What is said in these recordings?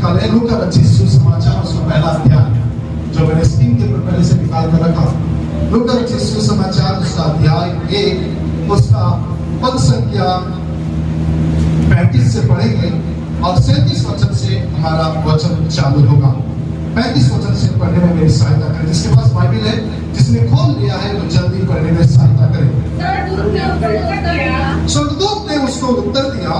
निकाले लूका रचित सुसमाचार उसका पहला अध्याय जो मैंने स्क्रीन के ऊपर पहले से निकाल कर रखा। लूका रचित सुसमाचार उसका अध्याय 1 उसका पद संख्या 35 से पढ़ेंगे और 37 वचन से हमारा वचन चालू होगा। 35 वचन से पढ़ने में मेरी सहायता करें। जिसके पास बाइबल है, जिसने खोल लिया है वो जल्दी पढ़ने में सहायता करें। स्वर्गदूत ने उसको उत्तर दिया,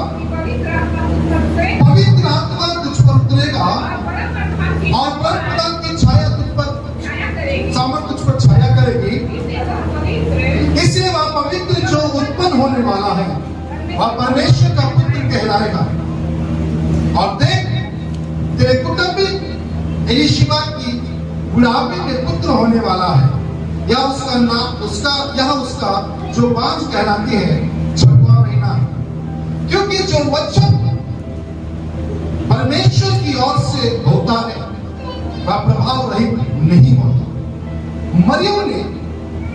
पवित्र आत्मा तुझ पर उतरेगा और परम की छाया तुझ पर सामर्थ तुझ पर छाया करेगी। इसलिए वह पवित्र जो उत्पन्न होने वाला है वह परमेश्वर का पुत्र कहलाएगा। और देख, तेरे कुटुंबी एलीशिबा की बुढ़ापे में पुत्र होने वाला है। यह उसका नाम उसका जो बांझ कहलाती है 6वां महीना है, क्योंकि जो वचन परमेश्वर की ओर से होता है वह प्रभाव रहित नहीं होता। मरियम ने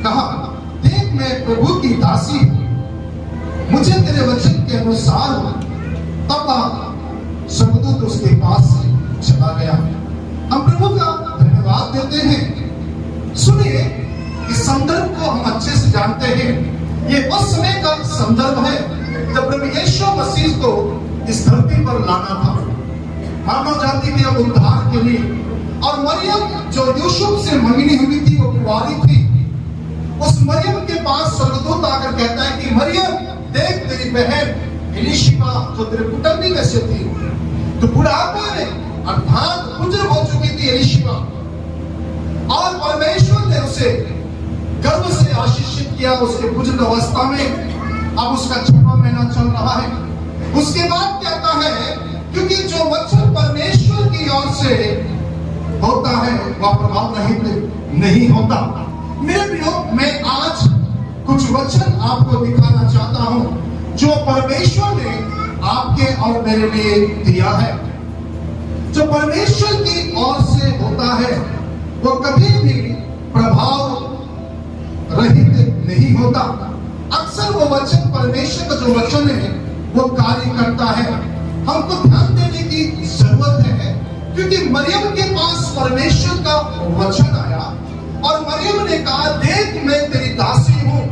कहा, देख मैं प्रभु की दासी हूं, मुझे तेरे वचन के अनुसार हो। तब स्वर्गदूत उसके पास से चला गया। हम प्रभु का धन्यवाद देते हैं। सुनिए, इस संदर्भ को हम अच्छे से जानते हैं। ये उस समय का संदर्भ है जब प्रभु यीशु मसीह को इस धरती पर लाना था मानव जाति के उद्धार के लिए। और मरियम जो यूसुफ से मंगनी हुई थी, वो कुंवारी थी। उस मरियम के पास स्वर्गदूत आकर कहता है कि मरियम देख, तेरी बहन एलीशिबा जो तेरे कुटुंबी में से थी, तो बुढ़ापे में अर्थात बुजुर्ग हो चुकी थी एलीशिबा, और परमेश्वर ने उसे गर्भ से आशीषित किया। उसके बुजुर्ग अवस्था में अब उसका 6वां महीना चल रहा है। उसके बाद कहता है, क्योंकि जो वचन परमेश्वर की ओर से होता है वह प्रभाव रहित नहीं होता। मेरे प्रियो, मैं आज कुछ वचन आपको दिखाना चाहता हूं जो परमेश्वर ने आपके और मेरे लिए दिया है। जो परमेश्वर की ओर से होता है वो कभी भी प्रभाव रहित नहीं होता। अक्सर वो वचन, परमेश्वर का जो वचन है वो कार्य करता है। हमको ध्यान देने की जरूरत है, क्योंकि मरियम के पास परमेश्वर का वचन आया और मरियम ने कहा, देख मैं तेरी दासी हूं,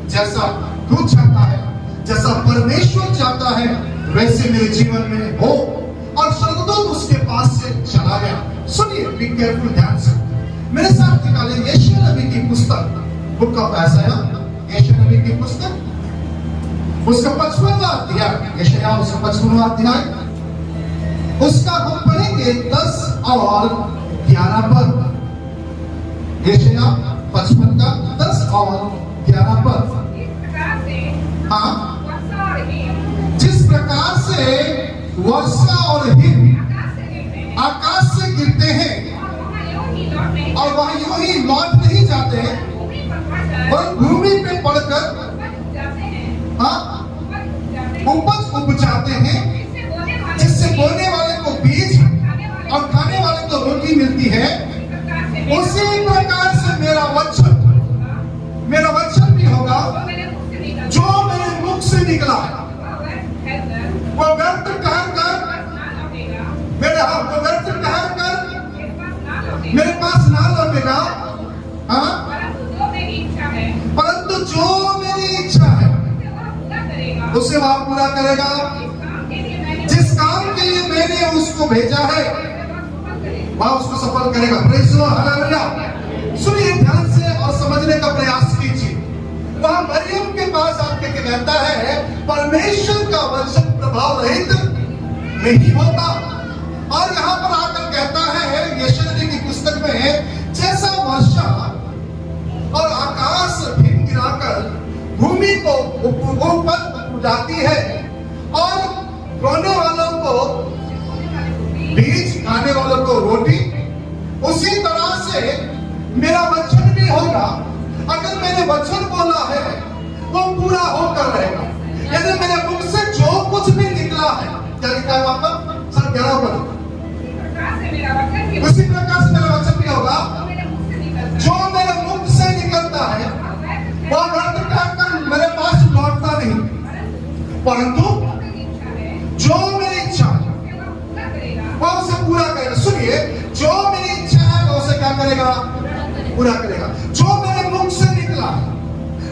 जैसा तू चाहता है, जैसा परमेश्वर चाहता है वैसे मेरे जीवन में हो। और स्वर्गदूत उसके पास से चला गया। सुनिए, बी केयरफुल, ध्यान से मेरे साथ निकाले यशायाह नबी की पुस्तक, बुक ऑफ आइज़ाया, यशायाह नबी की पुस्तक, उसका 55वां अध्याय, यशायाह उसका 55वां अध्याय, उसका हम पढ़ेंगे 10 और 11 पद। यशायाह 55 का 10 और 11 पद। हाँ, जिस प्रकार से वर्षा और हिम आकाश से गिरते हैं और वह यूं ही लौट नहीं जाते, और भूमि पे पड़कर उपज उपजाते हैं, जिससे बोने वाले को बीज और खाने वाले को रोटी मिलती है, उसी प्रकार से मेरा वचन भी होगा जो मेरे मुख से निकला है। वो व्यर्थ कहकर मेरे पास ना लौटेगा, परंतु जो मेरी इच्छा है उसे वह पूरा करेगा। जिस काम के लिए मैंने उसको भेजा है वह उसको सफल करेगा। Praise the Lord, hallelujah. सुनिए ध्यान से और समझने का प्रयास कीजिए। वह मरियम के पास आके कहता है, परमेश्वर का वचन प्रभाव रहित नहीं होता। और यहाँ पर आकर कहता है यशायाह नबी की पुस्तक में, जैसा वर्षा और आकाश हिम गिराकर भूमि को उपज उजाती है और रोने वालों को बीज, खाने वालों को रोटी, उसी तरह से मेरा वचन भी होगा। अगर मैंने वचन बोला है वो पूरा होकर रहेगा। यदि मेरे मुख से जो कुछ भी निकला है, क्या लिखा है वहां पर? सर 11 पर, उसी प्रकार से मेरा वचन भी होगा जो मेरे मुख से निकलता है वह व्यर्थ कहकर मेरे पास लौटता नहीं, परंतु जो मेरी इच्छा है वह उसे पूरा लिए जो मेरी इच्छा है वो उसे क्या करेगा, पूरा करेगा। जो मेरे मुख से निकला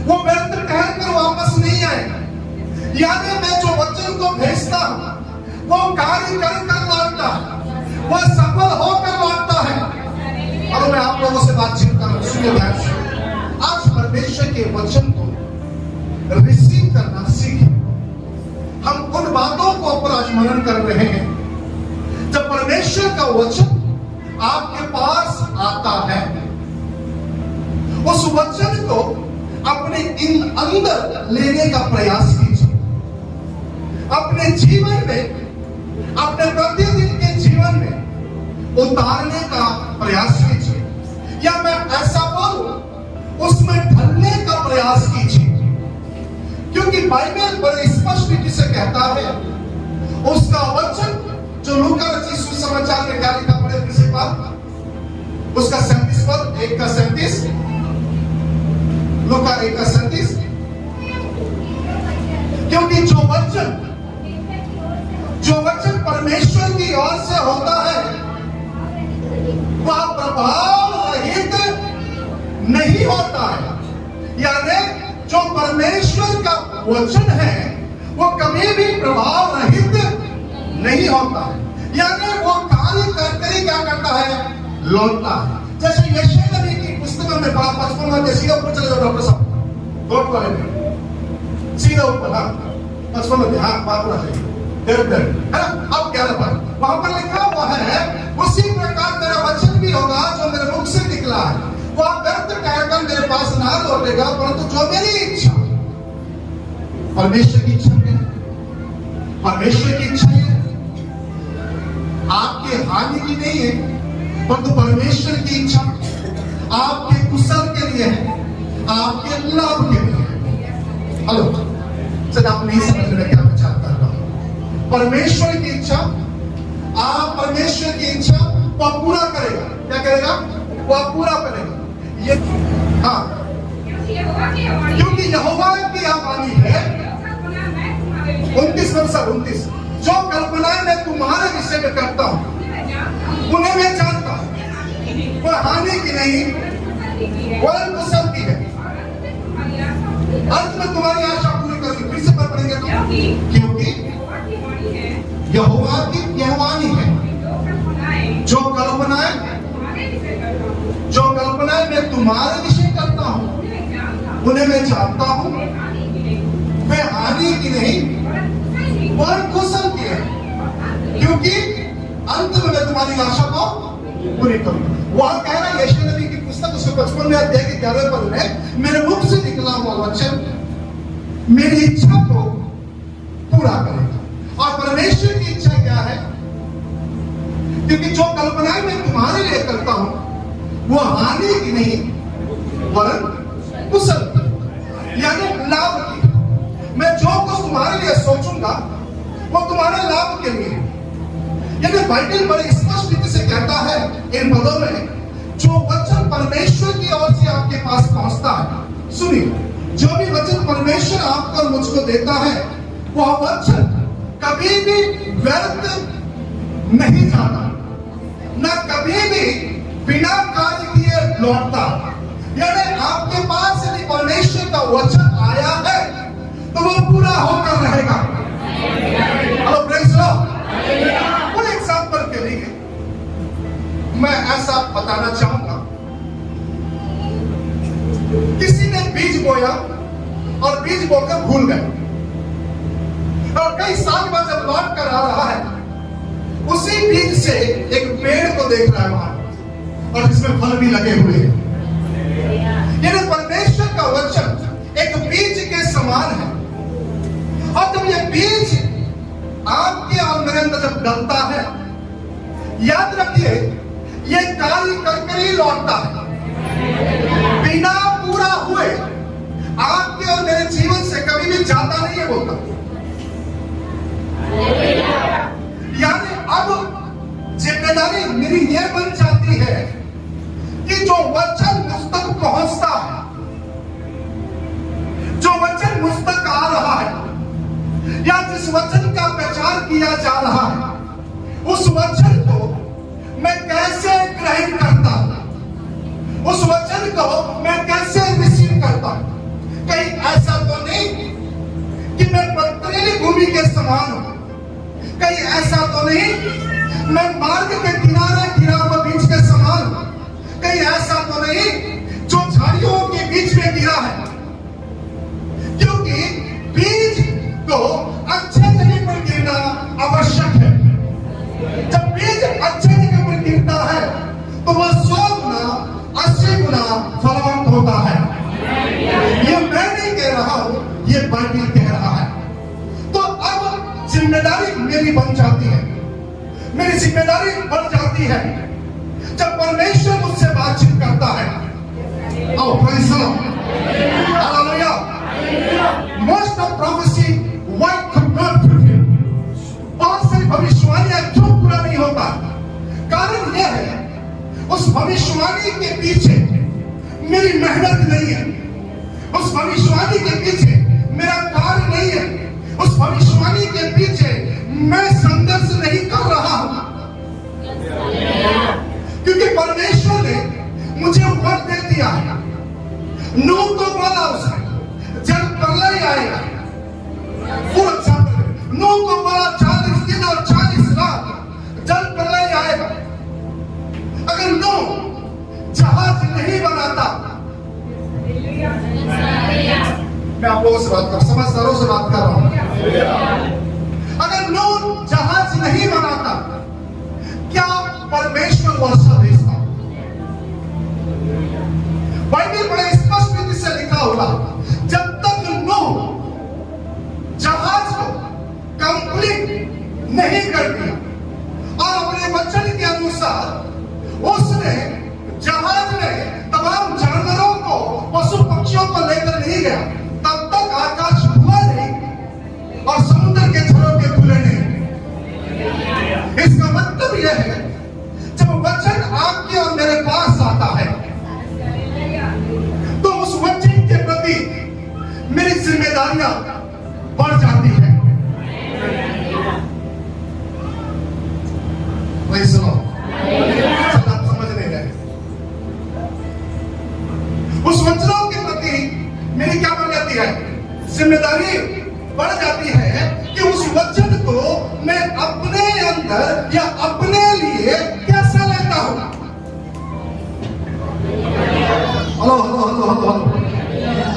वो व्यर्थ कहकर वापस नहीं आएगा। यानी मैं जो वचन को भेजता हूं वो कार्य कर लौटता है, वो सफल होकर लौटता है। और मैं आप लोगों से बातचीत कर रहा हूं, सुनिए ध्यान से। आज परमेश्वर के वचन को रिसीव करना सीखें। हम उन बातों को ऊपर आज मनन कर रहे हैं जब परमेश्वर का वचन आपके पास आता है, उस वचन को अपने अंदर लेने का प्रयास कीजिए। अपने जीवन में, अपने प्रतिदिन के जीवन में उतारने का प्रयास कीजिए, या मैं ऐसा बोलूं उसमें ढलने का प्रयास कीजिए। क्योंकि बाइबल बड़े स्पष्ट रीति से कहता है, उसका वचन जो लूका रचित सुसमाचार में क्या लिखा पड़े प्रिंसिपल, उसका 37 पद, 1 का 37, लूका 1 का 37। क्योंकि जो वचन परमेश्वर की ओर से होता है वह प्रभाव रहित नहीं होता है। यानी जो परमेश्वर का वचन है वो कभी भी प्रभाव रहित नहीं होता है। यानी वो कार्य करते ही क्या करता है, लौटता है। जैसे यशायाह नबी की पुस्तक में 55 में, सीधा ऊपर चले जाओ डॉक्टर साहब, नोट वाले में सीधा ऊपर, हाँ 55 में, हाँ बात होना चाहिए, है ना। अब 11 पर वहां पर लिखा हुआ है, उसी प्रकार मेरा वचन भी होगा जो मेरे मुख से निकला है, वह व्यर्थ कहकर मेरे पास ना लौटेगा, परंतु जो मेरी इच्छा, परमेश्वर की इच्छा क्या है, परमेश्वर की इच्छा है आपके हानि की नहीं है, परंतु परमेश्वर की इच्छा आपके कुशल के लिए है, आपके लाभ के लिए। हेलो, सर आप नहीं समझ रहे क्या मैं चाहता हूं। परमेश्वर की इच्छा, आप परमेश्वर की इच्छा वो पूरा करेगा। क्या करेगा, वह पूरा करेगा। ये हाँ, क्योंकि यहोवा की यह वाणी है, 29 जो कल्पनाएं मैं तुम्हारे विषय में करता हूं उन्हें मैं जानता हूं, वह हानि की नहीं वह कुशल की है, अंत में तुम्हारी आशा पूरी करूंगी। फिर से पढ़ेंगे तो, क्योंकि यहोवा की यह वाणी है, जो कल्पनाएं मैं तुम्हारे विषय करता हूं उन्हें मैं जानता हूं, वे हानि की नहीं वह कुशल की है, क्योंकि अंत में मैं तुम्हारी आशा को पूरी करूंगा। वह कह रहा है यशायाह नबी की पुस्तक उसके 55 में अध्याय के 11 पद में, मेरे मुख से निकला हुआ वचन मेरी इच्छा को पूरा करेगा। और परमेश्वर की इच्छा क्या है, क्योंकि जो कल्पनाएं मैं तुम्हारे लिए करता हूं वो हानि की नहीं वरन कुशल की, यानी लाभ की। मैं जो कुछ तुम्हारे लिए सोचूंगा वो तुम्हारे लाभ के लिए। यानी बाइबल बड़े स्पष्ट रीति से कहता है इन पदों में, जो वचन परमेश्वर की ओर से आपके पास पहुंचता है, सुनिए, जो भी वचन परमेश्वर आपको और मुझको देता है वह वचन कभी भी व्यर्थ नहीं जाता, न कभी भी बिना कार्य किए लौटता। यानी आपके पास यदि परमेश्वर का वचन आया है तो वो पूरा होकर रहेगा। Hello praise Lord. For example के लिए मैं ऐसा बताना चाहूंगा, किसी ने बीज बोया और बीज बोकर भूल गए, और कई साल बाद जब लौट कर आ रहा है उसी बीज से एक पेड़ को देख रहा है वहां, और जिसमें फल भी लगे हुए हैं। यानी परमेश्वर का वचन एक बीज के समान है, और जब ये बीज आपके और मेरे अंदर जब डलता है, याद रखिए ये कार्य करके ही लौटता है, बिना पूरा हुए आपके और मेरे जीवन से कभी भी जाता नहीं है बोलता। यानी अब जिम्मेदारी मेरी यह बन जाती है कि जो वचन मुझ तक पहुंचता है, जो वचन मुझ तक आ रहा है, या जिस वचन का प्रचार किया जा रहा है, उस वचन को मैं कैसे ग्रहण करता हूं, उस वचन को मैं कैसे रिसीव करता हूं। कहीं ऐसा तो नहीं कि मैं पथरीली भूमि के समान हूं, कहीं ऐसा तो नहीं मैं मार्ग के किनारे गिरा हुआ बीज के समान हूं, कहीं ऐसा तो नहीं जो झाड़ियों के बीच में गिरा है। क्योंकि बीज को अच्छे जगह पर गिरना आवश्यक है। जब बीज अच्छे जगह पर गिरता है तो वह 100 गुना 80 गुना फलवंत होता है। ये मैं नहीं कह रहा हूं, ये बाइबल कह रहा है। तो अब जिम्मेदारी मेरी बन जाती है, मेरी जिम्मेदारी बढ़ जाती है जब परमेश्वर मुझसे बातचीत करता है। आओ praise the Lord, hallelujah. Most of prophecy why could not fulfill? बहुत सारी भविष्यवाणियां क्यों पूरा नहीं होता? कारण यह है उस भविष्यवाणी के पीछे मेरी मेहनत नहीं है, उस भविष्यवाणी के पीछे मेरा कार्य नहीं है, उस भविष्यवाणी के पीछे मैं संघर्ष नहीं कर रहा हूं। क्योंकि परमेश्वर ने मुझे वर्ड दे दिया है। नूह को बोला उसने जब प्रलय आएगा, फॉर एग्जाम्पल नूह को बोला 40 दिन और 40 रात जल प्रलय आएगा। अगर नूह जहाज नहीं बनाता, मैं आप लोगों से बात कर, समझदारों से बात कर रहा हूं, अगर नूह जहाज नहीं बनाता क्या परमेश्वर वर्षा भेजता? बाइबल बड़े स्पष्ट रीति से लिखा हुआ, जब तक नूह जहाज को कंप्लीट नहीं कर दिया और अपने वचन के अनुसार उसने जहाज में तमाम जानवरों को, पशु पक्षियों को लेकर नहीं गया, तब तक आकाश खुला नहीं और समुद्र के झरोखे खुले नहीं। इसका मतलब यह है जब वचन आपके और मेरे पास आता है तो उस वचन के प्रति मेरी जिम्मेदारियां बढ़ जाती है। वही सुनो, आप समझ नहीं रहे। उस वचनों के प्रति मेरी क्या बढ़ जाती है? जिम्मेदारी बढ़ जाती है कि उस वचन को मैं अपने अंदर या अपने लिए कैसे लेता हूं। Hello hello hello hello.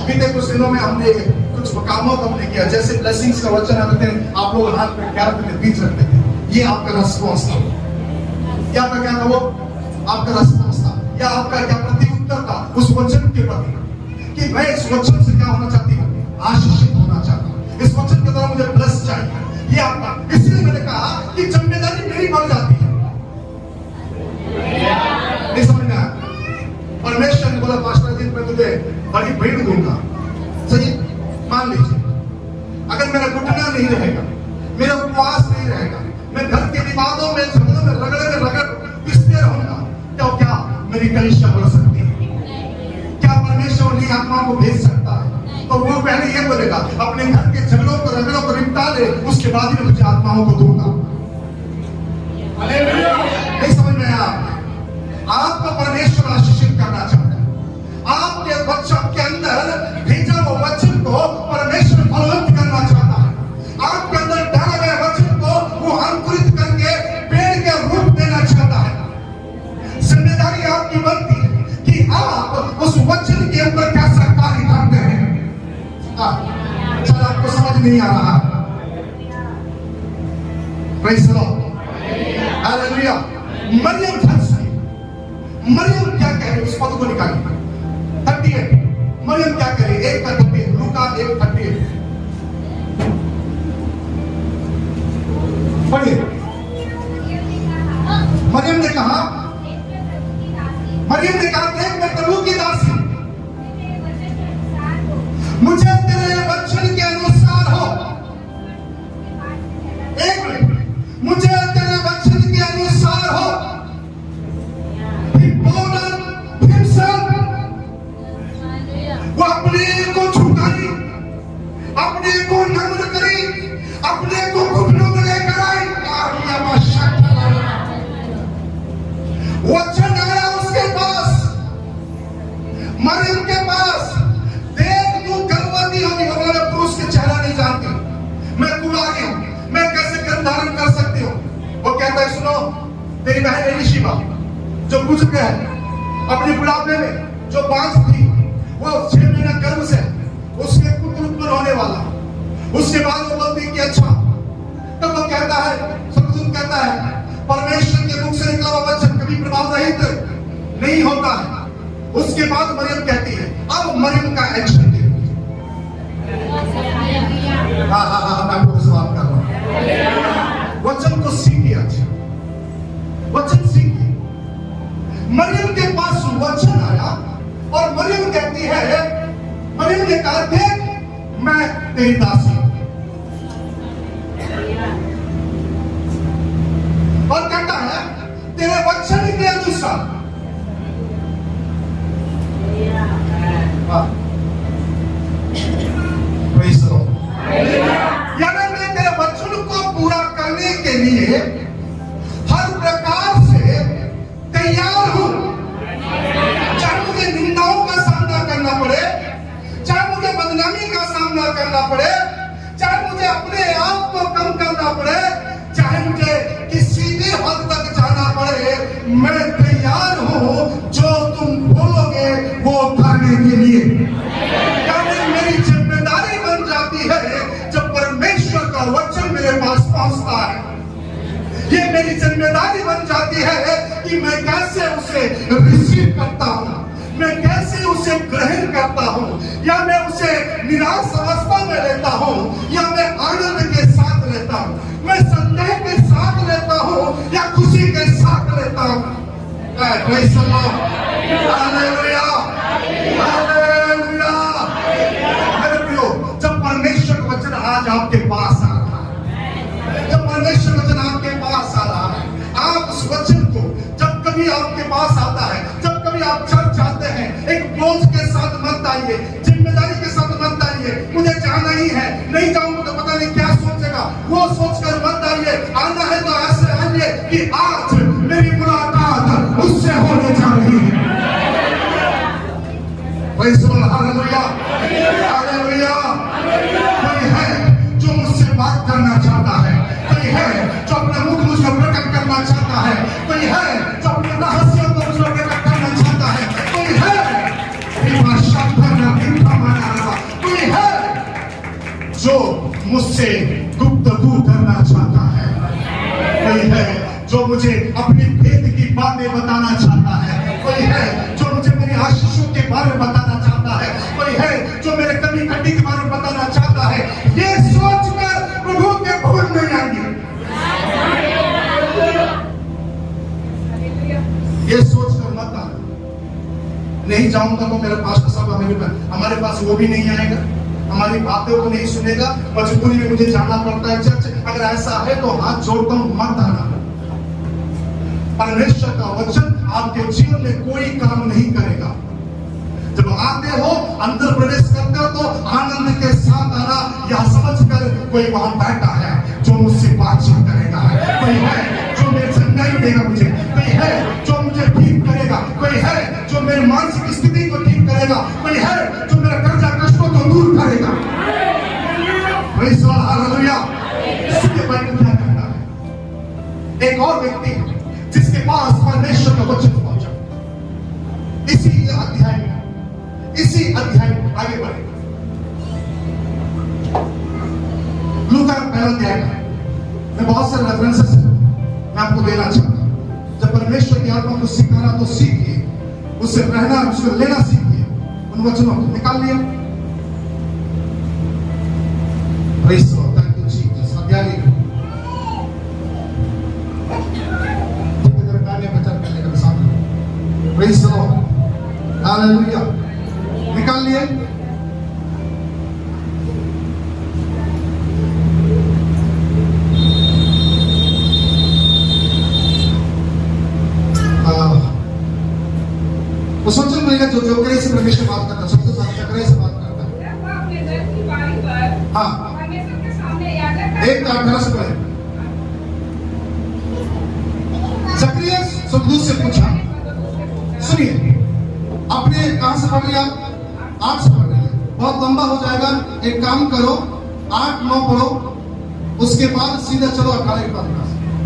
बीते कुछ दिनों में हमने कुछ कामों को हमने किया, जैसे ब्लेसिंग्स का वचन आते हैं, आप लोग हाथ में क्या रखते थे? बीज रखते थे। ये आपका रिस्पॉन्स था, या आपका क्या था? वो आपका रिस्पॉन्स था, या आपका क्या प्रत्युत्तर था उस वचन के प्रति कि मैं इस वचन से क्या होना चाहती हूँ? आशीषित होना चाहता हूँ, इस वचन के द्वारा मुझे ब्लेस चाहिए। ये आपका, इसलिए मैंने कहा कि जिम्मेदारी मेरी बढ़ जाती है। नहीं समझ में आया? परमेश्वर ने बोला 5 दिन में तुझे बड़ी भीड़ दूंगा। सही? मान लीजिए अगर मेरा घुटना नहीं रहेगा, मेरा उपवास नहीं रहेगा, मैं घर के विवादों में, झगड़ों में रगड़ पिसते रहूंगा, तो क्या मेरी कलीसिया बढ़ सकती है? क्या परमेश्वर उन्हीं आत्माओं को भेज सकता है? तो वो पहले ये बोलेगा अपने घर के झगड़ों को, रगड़ों को निपटा ले, उसके बाद ही मैं तुझे आत्माओं को दूंगा। नहीं समझ में आया? आपको परमेश्वर आशीषित करना चाहता है। आपके वचन के अंदर भेजा हुआ वचन को परमेश्वर फलवंत करना चाहता है। आपके अंदर डाला गया वचन को वो अंकुरित करके पेड़ के रूप देना चाहता है। जिम्मेदारी आपकी बनती है कि आप उस वचन के ऊपर कैसा कार्य करते हैं। चल आपको समझ नहीं आ रहा? Praise the Lord, hallelujah. Mariam फंसी, मरियम क्या कह रही? उस पद को निकालिए। 38 मरियम क्या कह रही? 1:38, लूका 1:38 पढ़िए। मरियम ने कहा, देख मैं प्रभु की दासी, मुझे तेरे वचन के अनुसार हो। एक मिनट, मुझे तेरे वचन के अनुसार हो। वो अपने को झुकाई, अपने को नम्र करी, अपने को घुटनों में लेकर आई। धारण कर सकती हो। वो कहता है सुनो, तेरी बहन एलीशिबा जो गुजर गया है अपने बुढ़ापे में, जो बांझ थी, वो 6 महीना गर्भ से उसके पुत्र उत्पन्न होने वाला। उसके बाद वो बोलती कि अच्छा, तब वो कहता है, स्वर्गदूत कहता है परमेश्वर के मुख से निकला हुआ वचन कभी प्रभाव रहित नहीं होता है। उसके बाद मरियम कहती है, अब मरियम का एक्शन हाँ मैं आपको से बात कर रहा हूं। वचन को सीखिए, वचन सीखिए। मरियम के पास वचन आया और मरियम कहती है, मरियम ने कहा देख मैं तेरी दासी और कहता है तेरे वचन के अनुसार यानी मैं तेरे वचन को पूरा करने के लिए हर प्रकार से तैयार हूं। चाहे मुझे निंदाओं का सामना करना पड़े, चाहे मुझे बदनामी का सामना करना पड़े, चाहे मुझे अपने आप को कम करना पड़े, चाहे मुझे किसी भी हद तक जाना पड़े, मैं तैयार हूं जो तुम बोलोगे वो करने के लिए। यानी मेरी जिम्मेदारी बन जाती है जब परमेश्वर का वचन मेरे पास पहुंचता है। ये मेरी जिम्मेदारी बन जाती है कि मैं कैसे उसे रिसीव करता हूं, मैं कैसे उसे ग्रहण करता हूं, या मैं उसे निराश अवस्था में लेता हूं या मैं आनंद के साथ लेता हूं, मैं संदेह के साथ लेता हूं या खुशी के साथ लेता हूं। Hallelujah, hallelujah. मेरे प्रियो, जब परमेश्वर का वचन आज आपके पास आ रहा है, जब परमेश्वर वचन आपके पास आ रहा है, आप उस वचन को जब कभी आपके पास आता है, जब कभी आप चर्च जाते हैं, एक बोझ के साथ मत आइए, जिम्मेदारी के साथ मत आइए, मुझे जाना ही है, नहीं जाऊंगा तो पता नहीं क्या सोचेगा, वो सोचकर मत आइए। आना है तो ऐसे आइए कि आज मेरी मुलाकात उससे होने जा रही है। Hallelujah, hallelujah. कोई है जो मुझसे बात करना चाहता है, कोई है जो अपना मुख मुझको प्रकट करना चाहता है, कोई है जो अपने रहस्यों को मुझको प्रकट करना चाहता है, कोई है कोई है जो मुझसे गुफ्तगू करना चाहता है, कोई है जो मुझे अपनी भेद की बातें बताना चाहता है, कोई है जो मुझे मेरी आशीषों के बारे में बताना चाहता है, कोई है जो मेरे कमी खड्डी के बारे में बताना चाहता है। ये सोचकर प्रभु के भवन में आएंगे, ये सोचकर मत आना नहीं जाऊंगा तो मेरे पास सब हमारे पास वो भी नहीं आएगा, हमारी बातों को नहीं सुनेगा, मजबूरी में मुझे जाना पड़ता है चर्च। अगर ऐसा है तो हाथ जोड़ता हूं, मत आना। परमेश्वर का वचन आपके जीवन में कोई काम नहीं करेगा। जब आते हो, अंदर प्रवेश करते हो तो आनंद के साथ आना, यह समझकर कोई वहां बैठा है जो मुझसे बातचीत करेगा, कोई है जो मेरे चंगाई देगा मुझे, कोई है जो मुझे ठीक करेगा, कोई है जो मेरी मानसिक स्थिति को ठीक करेगा, कोई है जो मेरा कर्जा कष्टों को दूर करेगा। हालेलुया। इसके बारे में क्या कहना है? एक और व्यक्ति जिसके पास परमेश्वर का वचन पहुंचा, इसी अध्याय में आगे बढ़े। लूका पहला अध्याय में बहुत सारे रेफरेंसेस मैं आपको देना चाहता हूं। जब परमेश्वर की आत्मा को सिखाना तो सीखिए, उससे रहना, उसको लेना सीखिए। उन वचनों को निकाल लिया। Praise the Lord, thank you Jesus. अध्याय करने का सामने। Praise the Lord, hallelujah. निकाल लिए। वो सोचने मिलेगा जो जोकरे से परमेश्वर बात करता है, सबसे चक्रे से बात करता है। हाँ, एक 18 से पढ़े। जकरिया स्वर्गदूत से पूछा, सुनिए, अपने कहां से पढ़ लिया? 8 से पढ़ लिया, बहुत लंबा हो जाएगा। एक काम करो, 8, 9 पढ़ो उसके बाद सीधा चलो 18 के बाद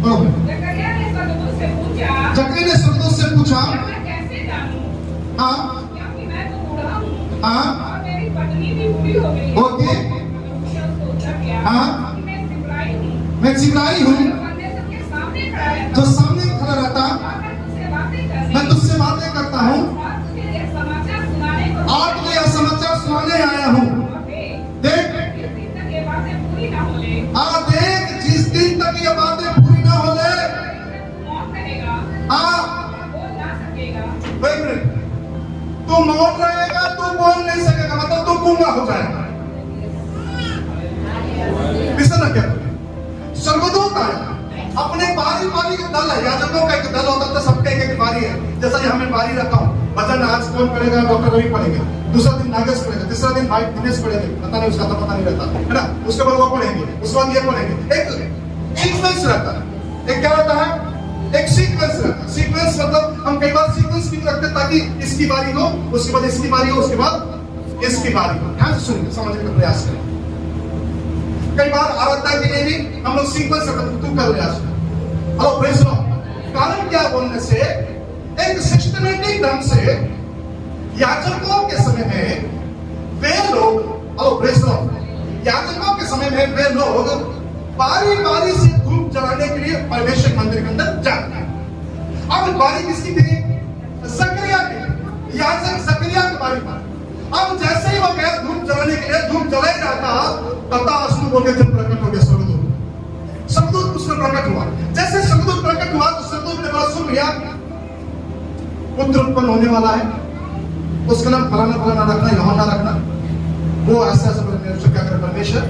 पढ़ो। जकरिया ने स्वर्गदूत से पूछा, जकरिया ने स्वर्गदूत से पूछा, मैं कैसे जानूं? हाँ क्योंकि मैं तो बूढ़ा हूँ हाँ और मेरी पत्नी भी बूढ़ी हो गई है। ओके उसने उसको उत्तर दिया, हाँ कि मैं सिमराई हूँ, मैं सिमराई हूँ जो परमेश्वर के सामने खड़ा रहता जो हूँ, सामने खड़ा रहता, और मैं तुझसे बातें करने मैं तुझसे बातें करता हूँ और तुझे एक समाचार सुनाने को और तुझे यह समाचार सुनाने आया हूँ। और देख जिस दिन तक ये बातें पूरी ना हो ले, देख जिस दिन तक ये बातें पूरी ना हो ले, तू मौन रहेगा, बोल ना सकेगा। एक मिनट, तू मौन रहेगा, तू बोल नहीं सकेगा, मतलब तू गूंगा हो जाएगा। इससे ना क्या स्वर्गदूत आया, अपने बारी बारी का दल है, याजकों का एक दल होता था, सबका एक एक बारी है। जैसा कि हमें बारी रखा हूं, भजन आज कौन पढ़ेगा, डॉक्टर रवि पढ़ेंगे, दूसरा दिन नागेश पढ़ेगा, तीसरा दिन भाई दिनेश पढ़ेंगे, पता नहीं उसका तो पता नहीं रहता है ना, उसके बाद वो पढ़ेंगे, उसके बाद ये पढ़ेंगे। एक सीक्वेंस रहता है, एक क्या रहता है, एक सीक्वेंस रहता है। सीक्वेंस मतलब हम कई बार सीक्वेंस भी रखते हैं ताकि इसकी बारी हो, उसके बाद इसकी बारी हो, उसके बाद इसकी बारी हो। ध्यान से सुनिए, समझने का प्रयास करें। कई बार आराधना के लिए भी हम लोग सीक्वेंस रखते हैं, तू कर प्रयास कर। Hello praise Lord. कारण क्या बोलने से एक सिस्टमेटिक ढंग से याजकों के समय में वे लोग, हेलो प्रेज लॉर्ड, याजकों के समय में वे लोग बारी बारी से धूप जलाने के लिए परमेश्वर मंदिर के अंदर जाते हैं। अब बारी किसकी थी? जकरिया की, याजक जकरिया की बारी पर। अब जैसे ही वो गया धूप जलाने के लिए, धूप जलाया जाता, तथा अश्नु बोल के जब प्रकट हो गया स्वर्गदूत। स्वर्गदूत उसमें प्रकट हुआ। जैसे स्वर्गदूत प्रकट हुआ तो स्वर्गदूत ने बोला, सुन भैया, पुत्र उत्पन्न होने वाला है, उसका नाम फलाना फलाना रखना, यूहन्ना रखना। वो ऐसा ऐसा परमेश्वर क्या करे, परमेश्वर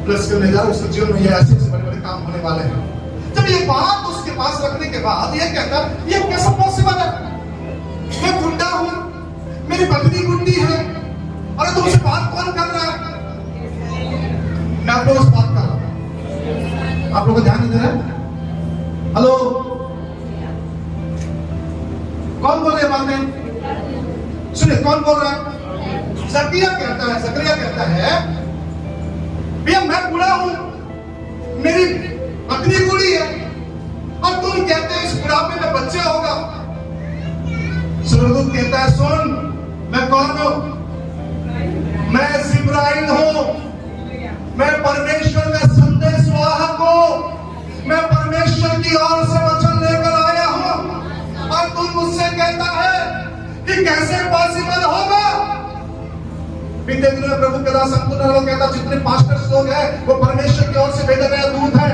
प्लस करने जा रहा, उसके जीवन में ये ऐसे ऐसे बड़े बड़े काम होने वाले हैं। जब ये बात उसके पास रखने के बाद ये कहता, ये कैसा पॉसिबल है? मैं गुंडा हूं, मेरी पत्नी गुंडी है, अरे तुमसे बात कौन कर रहा है? मैं आप लोगों से बात कर रहा हूं, आप लोगों को ध्यान नहीं दे रहा? हेलो, कौन बोल रहे हैं बातें? सुनिए, कौन बोल रहा है? जकरिया कहता है, जकरिया कहता है, भैया मैं बूढ़ा हूं, मेरी पत्नी बूढ़ी है, और तुम कहते हो इस बुढ़ापे में बच्चा होगा। स्वर्गदूत कहता है, सुन, मैं कौन हूं? मैं जिब्राइल हूं, मैं परमेश्वर का संदेश वाहक हूं, मैं परमेश्वर की ओर से वचन लेकर आया हूं, और तुम मुझसे कहता है कि कैसे पॉसिबल होगा? बीते दिनों में प्रभु के दास अंकुर कहता, जितने पास्टर्स लोग हैं वो परमेश्वर की ओर से भेजा गया दूत है,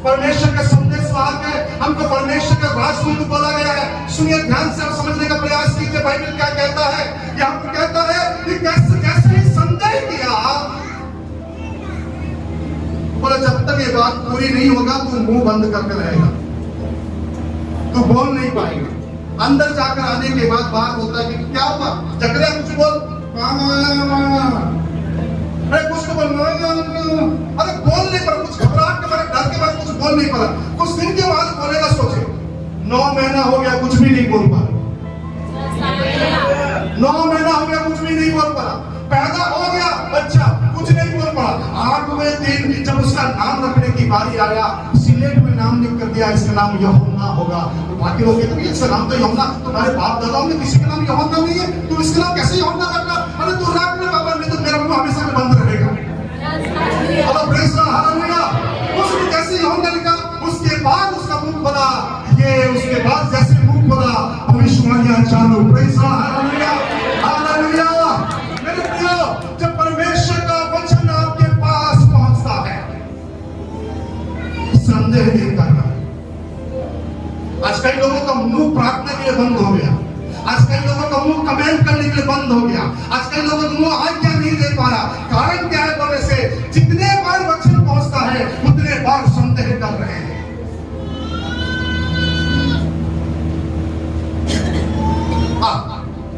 परमेश्वर का संदेश वाहक है, हमको परमेश्वर का राजदूत बोला गया है। सुनिए ध्यान से, आप समझने का प्रयास कीजिए बाइबल क्या कहता है। यहाँ पर कहता है कि कैसे कैसे ही संदेह किया, बोला जब तक ये बात पूरी नहीं होगा तू मुंह बंद करके रहेगा, तू बोल नहीं पाएगा। अंदर जाकर आने के बाद बात होता है कि क्या हुआ? जकरिया कुछ बोल, अरे कुछ तो बोल, अरे बोल नहीं पड़ा, कुछ घबराहट के मारे, डर के मारे कुछ बोल नहीं पड़ा। कुछ दिन के बाद बोलेगा, सोचे 9 महीना हो गया कुछ भी नहीं बोल पा, 9 महीना हो गया कुछ भी नहीं बोल पा, पैदा हो गया बच्चा कुछ नहीं बोल पा। 8वें दिन जब उसका नाम रखने की बारी आया, सिलेट में नाम लिख कर दिया, इसका नाम यूहन्ना होगा। तो बाकी लोग कहते हैं इसका नाम तो यूहन्ना, तुम्हारे बाप दादाओं में किसी का नाम यूहन्ना नहीं है, तुम इसका नाम कैसे यूहन्ना रखना? अरे तू रख ले बाबा, नहीं तो मेरा मुंह हमेशा में बंद रहेगा। अरे प्रेज़ द लॉर्ड, हालेलुया। उसने कैसे यूहन्ना लिखा, उसके बाद उसका मुंह खुला, ये उसके बाद जैसे मुंह खुला भविष्यवाणियां चालू। Praise the Lord, hallelujah, hallelujah. मेरे प्रियो, जब परमेश्वर का वचन आपके पास पहुंचता है, संदेह नहीं करना। आज कई लोगों का मुंह प्रार्थना के लिए बंद हो गया, आज कई लोगों का मुंह कमेंट करने के लिए बंद हो गया, आज कई लोगों का मुंह आज्ञा नहीं दे पा रहा। कारण क्या है? बोलने से जितने बार वचन पहुंचता है उतने बार संदेह कर रहे हैं।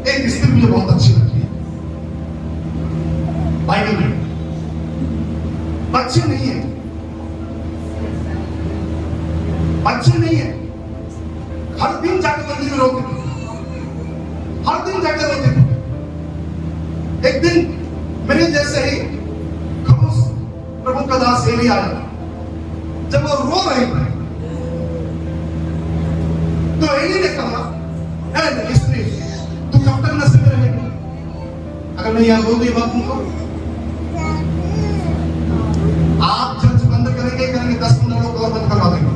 एक स्थिति मुझे बहुत अच्छी लगती है बाइबल में, बच्चे नहीं है, बच्चे नहीं है, हर दिन जाकर मंदिर में रोते थे, हर दिन जाकर रोते थे। एक दिन मेरे जैसे ही खबूस प्रभु का दास एली आया, जब वो रो रही थी तो एली ने कहा, ए स्त्री, तू कब तक नशे में रहेगी? अगर मैं यहां बोल दी बात तुमको, आप चर्च बंद करेंगे 10-15 लोग और बंद करवा देंगे।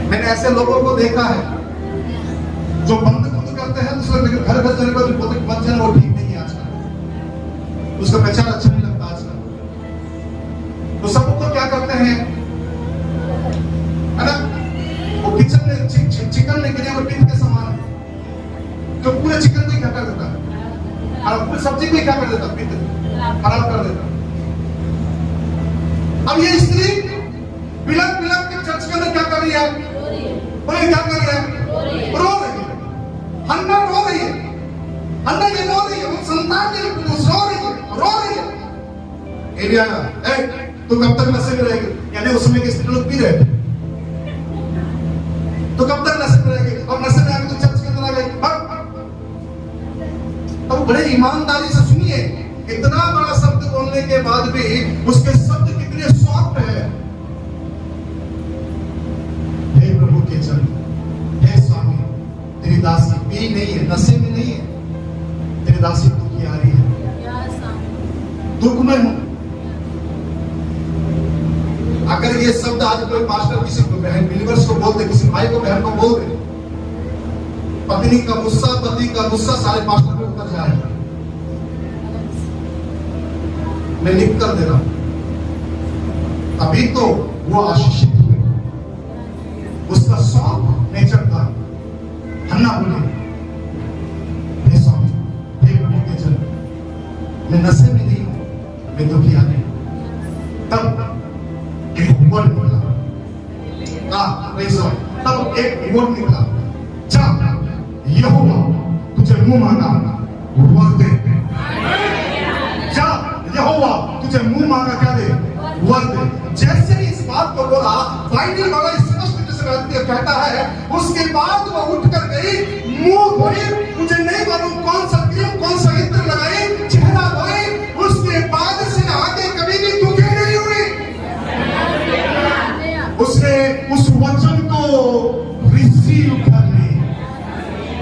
मैंने ऐसे लोगों को देखा है जो बंद खुद करते हैं, दूसरे घर घर जाने पर मत जाना, वो ठीक नहीं है आजकल, उसका प्रचार अच्छा नहीं लगता आजकल। तो सब लोग क्या करते हैं, है ना, वो किचन में चिकन लेके जाए, वो टिन के समान है, तो पूरे चिकन को क्या कर देता है, और पूरी सब्जी को क्या कर देता है, खराब कर देता। अब ये स्त्री बिलक बिलक के चर्च के अंदर क्या कर रही है, बोले क्या कर रही है, रो रही है। हन्ना रो रही है, हन्ना ये रो रही है, वो संतान के रो रही है। एलिया, तू कब तक नशे में रहेगी? यानी उस समय के स्त्री लोग पी रहे, तो कब तक नशे में रहेगी? और नशे में आके तो चर्च के अंदर आ गई। अब बड़े ईमानदारी से सुनिए, इतना बड़ा शब्द बोलने के बाद भी उसके शब्द कितने सॉफ्ट है। हे प्रभु के जन, हे स्वामी, तेरी दासी पी नहीं है, नशे में नहीं है, तेरी दासी दुखी आ रही है, दुख में हूं। अगर ये शब्द आज कोई पास्टर किसी को बहन बिलीवर्स को बोल दे, किसी भाई को बहन को बोल दे, पत्नी का गुस्सा, पति का गुस्सा सारे पास्टर पे उतर जाएगा। मैं लिख कर दे रहा हूं, अभी तो वो आशीषित हुए, उसका सॉफ्ट नेचर था। हन्ना बोली, हे स्वामी, हे प्रभु के जन, मैं नशे में नहीं हूं, मैं दुखी आ गई। तब एक वर्ड निकला, तब एक वर्ड निकला, जा यहोवा तुझे मुंह मांगा वर दे। जा यहोवा तुझे मुंह मांगा क्या दे, वर दे। जैसे ही इस बात को बोला, बाइबल वाला स्पष्ट कहता है, उसके बाद वो उठ कर गई, मुंह धोई, मुझे नहीं मालूम कौन सा क्रीम, कौन सा इत्र लगाई, चेहरा धोई, उसके बाद से आगे कभी भी दुखी नहीं हुई। उसने उस वचन को रिसीव कर ली,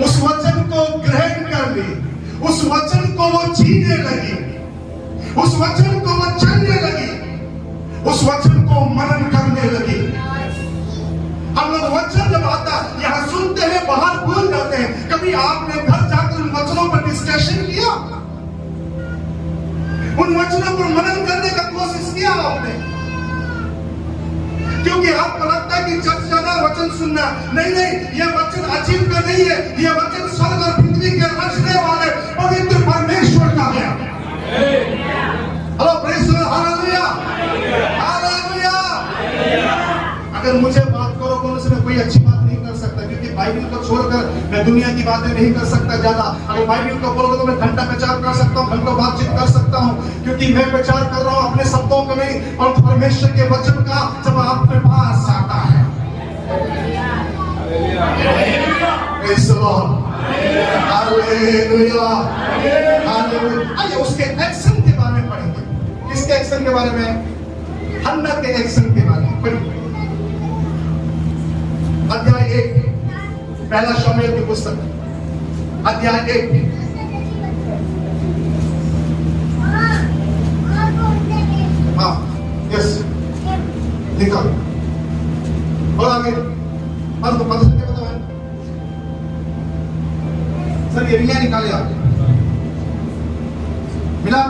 उस वचन को ग्रहण कर ली, उस वचन को वो जीने लगी, उस वचन को वो जानने लगी, उस वचन को मनन करने लगी। हम लोग वचन जब आता यहां सुनते हैं, बाहर भूल जाते हैं। कभी आपने घर जाकर उन वचनों पर डिस्कशन किया, उन वचनों पर मनन करने का कोशिश किया आपने? क्योंकि आपको लगता है कि चर्च जाना, वचन सुनना, नहीं नहीं, यह वचन अजीब का नहीं है, यह वचन स्वर्ग और पृथ्वी के रचने वाले पवित्र परमेश्वर का है। Hello praise the Lord, hallelujah, hallelujah. अगर मुझे बात करो बोलने से मैं कोई अच्छी बात नहीं कर सकता, क्योंकि बाइबल को छोड़कर मैं दुनिया की बातें नहीं कर सकता ज्यादा। अगर बाइबल को बोलोगे तो मैं घंटा प्रचार कर सकता हूँ, घंटों बातचीत कर सकता हूँ, क्योंकि मैं प्रचार कर रहा हूँ अपने शब्दों का नहीं, और परमेश्वर के वचन का जब आपके पास आता है। Praise the Lord, hallelujah, hallelujah. आइए उसके एक्शन के बारे में पढ़ेंगे। किसके एक्शन के बारे में? हन्ना के एक्शन के बारे में पढ़ेंगे। अध्याय 1, पहला शमूएल की पुस्तक, अध्याय 1। हाँ, यस, निकल और आगे। और तो पता क्या बताओ सर, ये रिया निकाले आप मिला,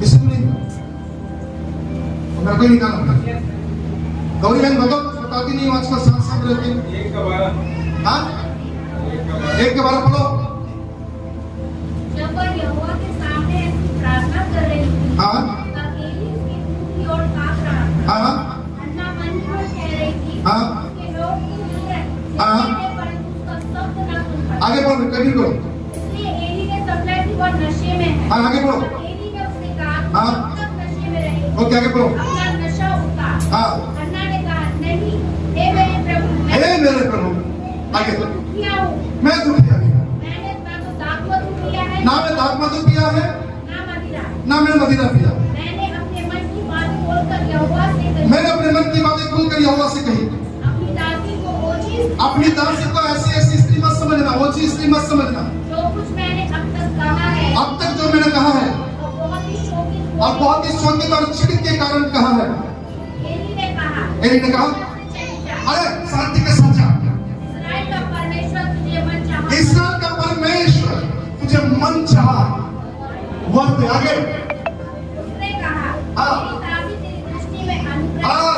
इसमें नहीं मेरे को ही निकालना। गौरी बहन बताती नहीं, आजकल साथ साथ रहती है। 1 के 12 पढ़ो। जब वह यहोवा के सामने प्रार्थना कर रही थी, हाँ, तब एली उसकी मुंह की ओर ताक रहा था। हाँ, हन्ना मन में कह रही थी, हाँ, उसके लोग की सुने, हाँ, परंतु उसका शब्द न सुन पाए। आगे बढ़ो, कभी करो। इसलिए एली ने समझा कि वह नशे में है। हाँ, आगे बढ़ो। एली ने उससे कहा, हाँ, कब तक नशे में रहेगी? ओके, आगे बढ़ो। अपना नशा उतार। हाँ, हन्ना ने कहा, नहीं, हे मेरे प्रभु, हे मेरे प्रभु, आगे मैं दुखिया हूँ। मैं दुखी आ गया, मैंने ना तो दाखमधु पिया है, ना मैं दाखमधु पिया है, ना मदिरा। ना मैंने मदिरा पिया। मैंने मैंने अपने मन की बातें खुलकर यहोवा से कही। अपनी दासी को ओछी अपनी दासी को ऐसी ऐसी स्त्री मत समझना, ओछी स्त्री मत समझना। जो कुछ मैंने अब तक कहा है अब तक जो मैंने कहा है और बहुत ही शोकित और बहुत ही शोकित और छिड़क के कारण कहा है। एली ने कहा एली ने कहा, चली जा। अरे शांति के साथ जा। इस्राएल का परमेश्वर तुझे मन चाहा इस्राएल का परमेश्वर तुझे मन चाहा। वर्द आगे उसने कहा हाँ। तेरी दासी तेरी दृष्टि में अनुग्रह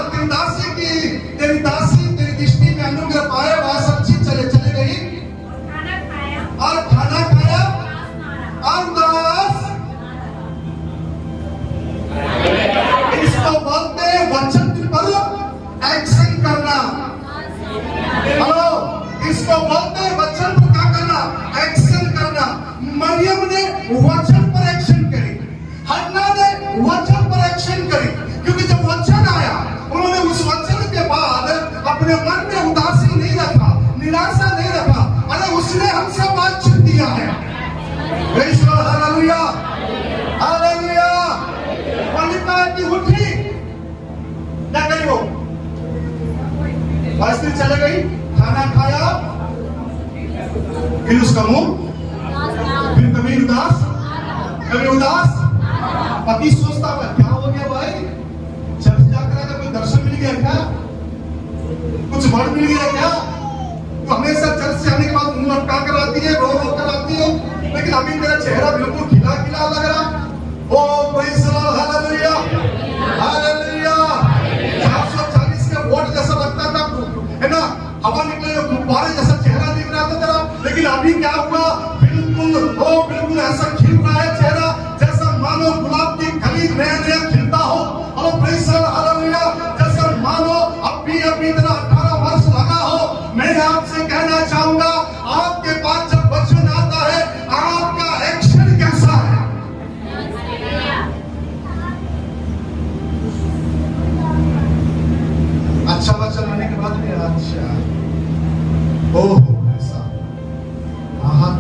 तेरी दासी तेरी दृष्टि में अनुग्रह पाए, वह सच्ची चले गई खाना खाया और खाना खाया पास मारा और दास। इसको बोलते हैं वचन पर एक्शन करना। हेलो, इसको बोलते हैं वचन पर क्या करना, एक्शन करना। मरियम ने वचन पर एक्शन करी, हन्ना ने वचन पर एक्शन करी, क्योंकि जब वचन आया उन्होंने उस वचन के बाद अपने मन में उदासी नहीं रखा, निराशा नहीं रखा। अरे उसने हमसे बातचीत दिया है। Hallelujah hallelujah. वलिका की उठी क्या करी वो, स्त्री चले गई, खाना खाया, फिर उसका मुंह, फिर कभी उदास, कभी उदास। पति सोचता है क्या हो गया भाई, चर्च जाकर अगर कोई दर्शन मिल गया क्या, कुछ वर्ण मिल गया क्या? तो हमेशा चर्च से आने के बाद मुंह लटका कर आती है, रो रो कर आती है, लेकिन अभी मेरा चेहरा बिल्कुल खिला खिला लग रहा। Oh praise the Lord, hallelujah hallelujah. 440 के वोट जैसा लगता था, है ना, हवा निकले गुब्बारे जैसा चेहरा दिख रहा था तेरा, लेकिन अभी क्या हुआ, बिल्कुल ऐसा खिल रहा है चेहरा जैसा मानो गुलाब की कली नया नया खिलता हो। Hello praise the Lord, hallelujah. जैसा मानो अभी तेरा 18 वर्ष लगा हो। मैं आपसे कहना चाहूंगा, आपके पास जब वचन आता है, आपका एक्शन कैसा है? अच्छा वचन आने के बाद भी अच्छा, ओह ऐसा, हाँ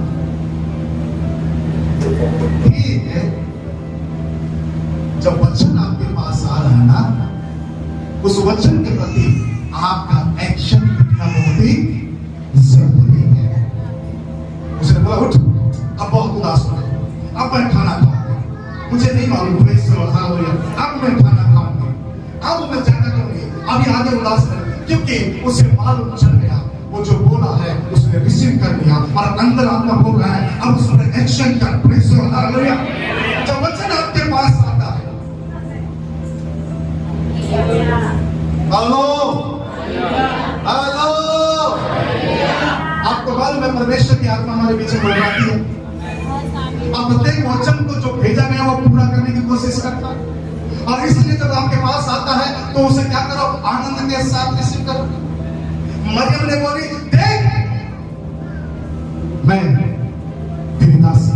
ठीक है। जब वचन आपके पास आ रहा है ना, उस वचन के प्रति आपका एक्शन कितना बहुत ही जरूरी है। उसने बोला उठ, अब बहुत उदास हो गए, अब मैं खाना खाऊंगी, मुझे नहीं मालूम अब मैं खाना खाऊंगी, अब मैं ज्यादा करूंगी, अभी आगे उदास नहीं, क्योंकि उसे मालूम चल गया वो जो बोला है उसने रिसीव कर लिया और अंदर आत्मा बोल रहा है, अब उसने एक्शन कर। Praise the Lord, hallelujah. जब वचन आपके पास आता है, हेलो हेलो, आपको मालूम है परमेश्वर की आत्मा हमारे बीच में बुलाती है और प्रत्येक वचन को जो भेजा गया वो पूरा करने की कोशिश करता है। और इसलिए जब आपके पास आता है तो उसे क्या करो, आनंद के साथ रिसीव करो। मरियम ने बोली, देख मैं तेरी दासी,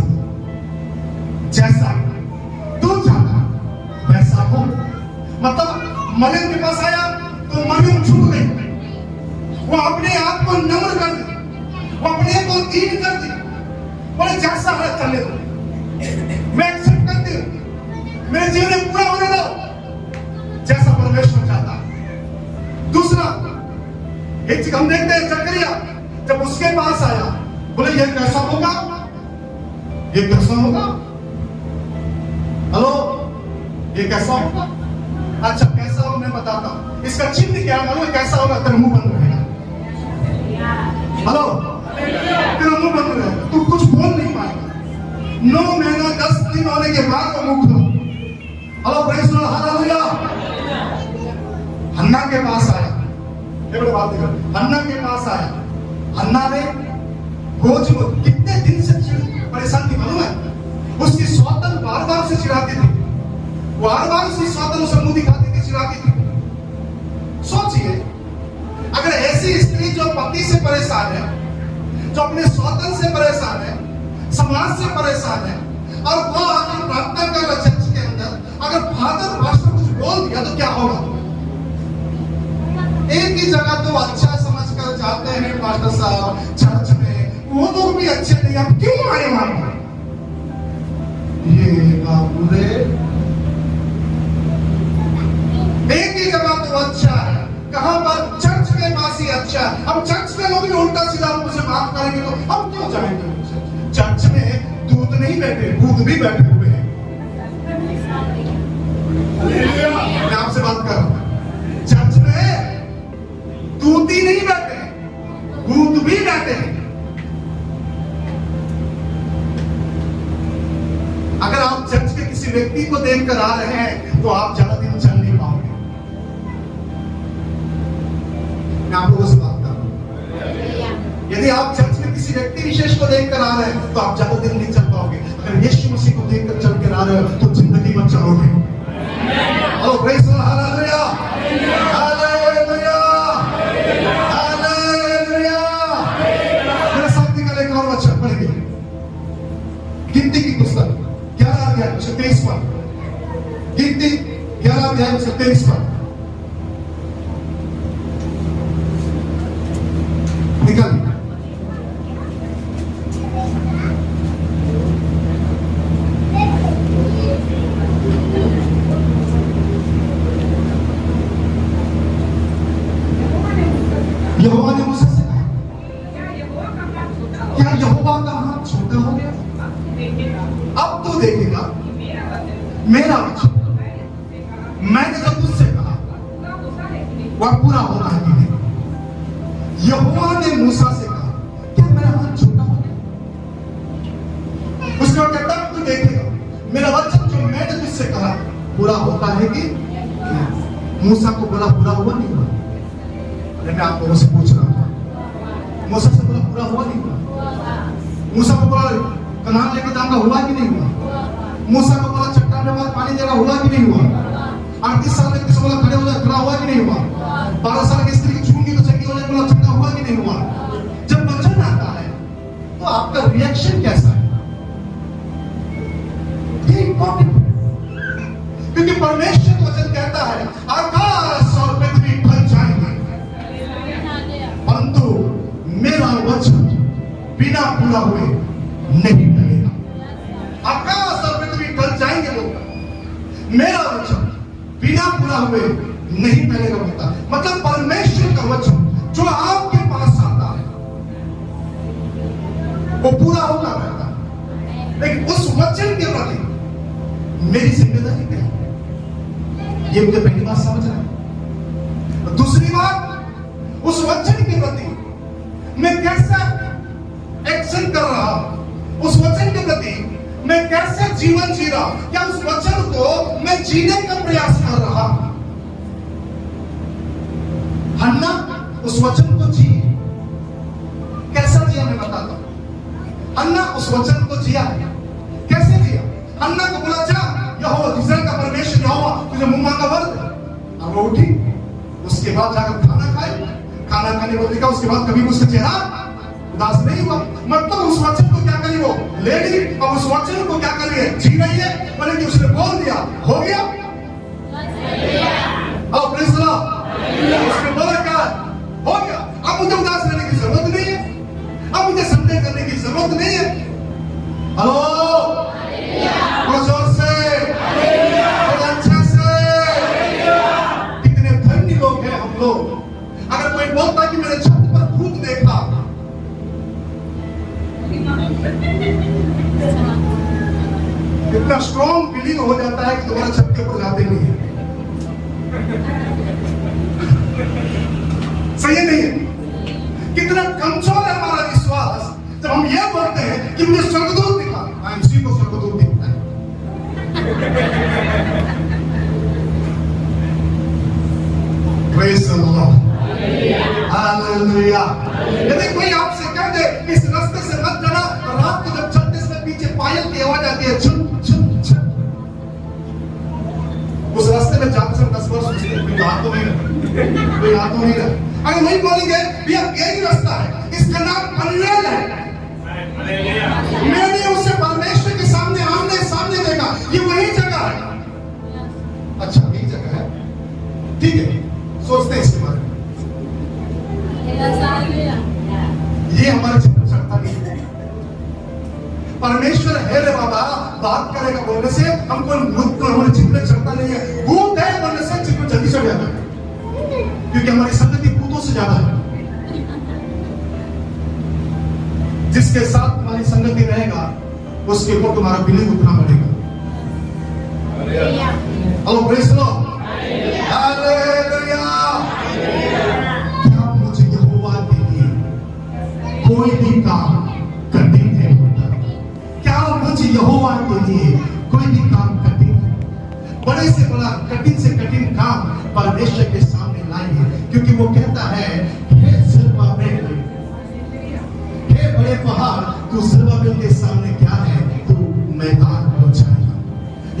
जैसा तू चाहता वैसा हो। मतलब मरियम के पास आया तो मरियम झुक गई, वो अपने आप को नम्र कर दी, वो अपने को दीन कर दी, बोले जैसा है चले दो, मैं एक्सेप्ट करती हूँ, मेरे जीवन में पूरा होने दो जैसा परमेश्वर चाहता है। दूसरा एक चीज हम देखते हैं, जकरिया जब उसके पास आया, बोले ये कैसा होगा, ये कैसा होगा, हेलो ये कैसा होगा? अच्छा कैसा होगा मैं बताता हूं, इसका चिन्ह क्या है मालूम? कैसा होगा, तेरा मुंह बंद रहेगा। हेलो, तेरा मुंह बंद रहेगा, तू कुछ बोल नहीं पाएगा। 9 महीना 10 दिन होने के बाद वो मुख दो। Hello praise the Lord, hallelujah. Hannah के पास आया, बात देखो, हन्ना के पास आया, हन्ना ने रोज कितने दिन से परेशान थी मालूम है? उसकी सौतन बार बार से चिढ़ाती थी, बार बार उसकी सौतन उसे मुंह दिखाती थी, चिढ़ाती थी। सोचिए अगर ऐसी स्त्री जो पति से परेशान है, जो अपने सौतन से परेशान है, समाज से परेशान है, और वो आकर प्रार्थना कर रहा चर्च के अंदर, अगर फादर पास्टर कुछ बोल दिया तो क्या होगा? एक ही जगह तो अच्छा समझकर जाते हैं पास्टर साहब चर्च में, वो लोग भी अच्छे नहीं, अब क्यों आए वहां? ये बाबू रे, एक ही जगह तो जाएंगे तो हम क्यों जाएंगे? चर्च में दूत नहीं बैठे, भूत भी बैठे हुए हैं। मैं आपसे बात कर रहा हूं, चर्च में दूत ही नहीं बैठे, भूत भी बैठे हैं। अगर आप चर्च के किसी व्यक्ति को देखकर आ रहे हैं तो आप ज्यादा दिन चल नहीं पाओगे। मैं आप लोगों से बात कर रहा हूं, यदि आप चर्च में किसी व्यक्ति विशेष को देखकर आ रहे हैं तो आप ज्यादा दिन नहीं चल पाओगे। अगर यीशु मसीह को देखकर चल कर आ रहे हो तो जिंदगी में चलोगे। Oh, praise the Lord, hallelujah, hallelujah, hallelujah। मेरे साथ निकल एक और वचन पढ़ेंगे, गिनती की पुस्तक 11 अध्याय 23 पद, गिनती 11 अध्याय 23 पद निकल। यहोवा ने मूसा से कहा, क्या यहोवा का हाथ छोटा हो क्या यहोवा का हाथ छोटा हो गया? देखेगा अब तो देखेगा कि मेरा वचन मेरा वचन मैंने तुझसे कहा मैंने जो तुझसे कहा पूरा होता है कि नहीं। वह पूरा होना है कि नहीं। यहोवा ने मूसा से कहा, क्या मेरा हाथ छोटा हो गया? उसका कहता है तू देखेगा मेरा वचन जो मैंने तुझसे कहा पूरा होता है कि नहीं। मूसा को बोला पूरा हुआ नहीं हुआ? अरे मैं आप लोगों से पूछ रहा हूं, मूसा से बोला पूरा हुआ नहीं हुआ? मूसा को बोला कनान लेके जाऊंगा, हुआ कि नहीं हुआ? मूसा को बोला चट्टान में पानी देगा, हुआ कि नहीं हुआ? 38 साल में किसी बोला खड़े हो जाए, खड़ा हुआ कि नहीं हुआ? 12 साल की स्त्री की छूंगी तो चंगी हो जाए, बोला चंगा हुआ कि नहीं हुआ? जब वचन आता है तो आपका रिएक्शन कैसा है? ये इंपॉर्टेंट है, क्योंकि परमेश्वर वचन कहता है आकाश और पृथ्वी ढल जाएंगे परंतु मेरा वचन बिना पूरा हुए नहीं टलेगा। आकाश और पृथ्वी ढल जाएंगे लोग, मेरा वचन बिना पूरा हुए नहीं टलेगा होता। मतलब परमेश्वर का वचन जो आपके पास आता है वो पूरा होता रहता है, लेकिन उस वचन के प्रति मेरी जिम्मेदारी क्या है, ये मुझे पहली बात समझ रहा है। दूसरी बात, उस वचन के प्रति मैं कैसा एक्शन कर रहा हूं, उस वचन के प्रति मैं कैसे जीवन जी रहा हूं, क्या उस वचन को मैं जीने का प्रयास कर रहा हूं? हन्ना उस वचन को जी, कैसा जिया मैं बताता हूं। हन्ना उस वचन को जिया, कैसे जिया? हन्ना को बोला जा यहोवा इस्राएल का परमेश्वर यहोवा तुझे मुंह मांगा वर दे, और वो उठी। उसके बाद जाकर खाना खाए, खाना खाने को देखा, उसके बाद कभी उसका चेहरा उदास नहीं हुआ। मतलब उस वचन को क्या करी वो ले ली, और उस वचन को क्या करी है जी रही है, बोले कि उसने बोल दिया हो गया। और प्रेज़ द लॉर्ड, उसने बोला क्या हो गया, अब मुझे उदास रहने की जरूरत नहीं है, अब मुझे संदेह करने की जरूरत नहीं है। हेलो, जोर से, अच्छा से। कितने धन्य लोग हैं हम लोग। अगर कोई बोलता कि मैंने छत पर भूत देखा, इतना स्ट्रॉन्ग फीलिंग हो जाता है कि तुम्हारा छत के ऊपर जाते नहीं है। सही नहीं है? कितना कमजोर है हमारा विश्वास जब हम ये बोलते हैं कि मुझे स्वर्गदूत दिखा। आईएमसी को स्वर्गदूत दिखता है। Praise the Lord. Hallelujah. यदि कोई आपसे कह दे इस रास्ते से मत जाना, रात को जब चलते समय पीछे पायल की आवाज आती है छुन छुन छुन, उस रास्ते में जाते समय 10 वर्ष उसके कोई हाथ तो नहीं रहा, कोई हाथ तो नहीं रहा। अगर वही बोलेंगे भैया यही रास्ता है, इसका नाम पनवेल है, मैंने उसे परमेश्वर के सामने आमने सामने देखा, ये वही जगह है। अच्छा यही जगह है, ठीक है, सोचते हैं इसके बारे में। ये हमारे चित्र चढ़ता नहीं है। परमेश्वर है रे बाबा, बात करेगा बोलने से हमको हमारे चित्र चढ़ता नहीं है। भूत है बोलने से चित्र जल्दी चढ़ जाता है, क्योंकि हमारी संगति भूतों से ज्यादा है। जिसके साथ तुम्हारी संगति रहेगा उसके ऊपर तुम्हारा बिलिंग उठना पड़ेगा। Hello praise the Lord, hallelujah. क्या मुझे यहोवा के लिए कोई भी काम कठिन है होता? क्या मुझे यहोवा के लिए कोई भी काम कठिन है? बड़े से बड़ा कठिन से कठिन काम परमेश्वर के सामने लाइए, क्योंकि वो कहता है हे ज़रुब्बाबेल, हे बड़े पहाड़, तू ज़रुब्बाबेल के सामने क्या है? तू मैदान हो जाएगा।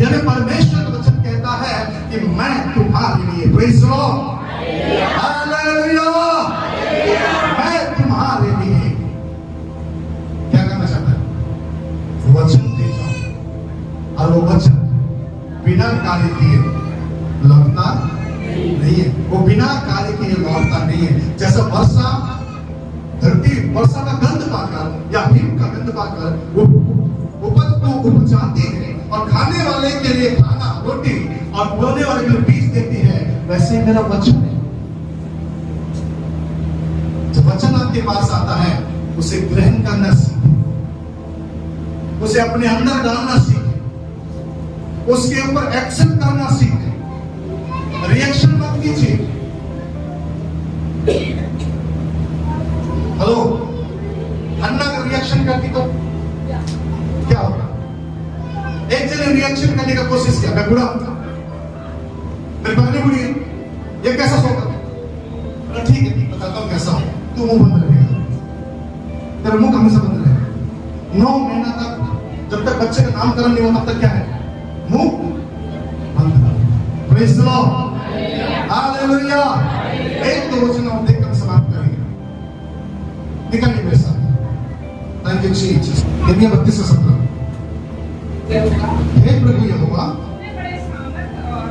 यानी परमेश्वर का वचन कहता है कि मैं तुम्हारे लिए, प्रेज़ द लॉर्ड, हालेलुया, मैं तुम्हारे लिए क्या करना चाहता है? वचन दे जाऊं, और वो वचन बिना कार्य किए लौटता नहीं है। वो बिना कार्य किए लौटता नहीं है। जैसा वर्षा धरती वर्षा का गंध पाकर या हिम का गंध पाकर वो उपज को उपजाती है और खाने वाले के लिए खाना, रोटी, और बोने वाले के लिए बीज देती है, वैसे मेरा वचन है। जब वचन आपके पास आता है, उसे ग्रहण करना सीखे, उसे अपने अंदर डालना सीखे, उसके ऊपर एक्शन करना सीखे, रिएक्शन मत कीजिए। हेलो, हन्ना का रिएक्शन करती तो क्या होगा? एक जने रिएक्शन करने का कोशिश किया, मैं बुरा हूं, मेरी पत्नी बुरी है, ये कैसा सोता है? ठीक है, बताता हूं कैसा हो। तू मुंह बंद रहेगा, तेरा मुंह हमेशा बंद रहेगा 9 महीना तक, जब तक बच्चे का नामकरण नहीं हुआ तब तक क्या है? मुंह बंद। Praise the Lord, hallelujah. एक दो वचन हम देखकर समाप्त करेंगे। निकलिए मेरे साथ। Thank you Jesus. यिर्मयाह 32:17। हे प्रभु यहोवा, अपने बड़े सामर्थ और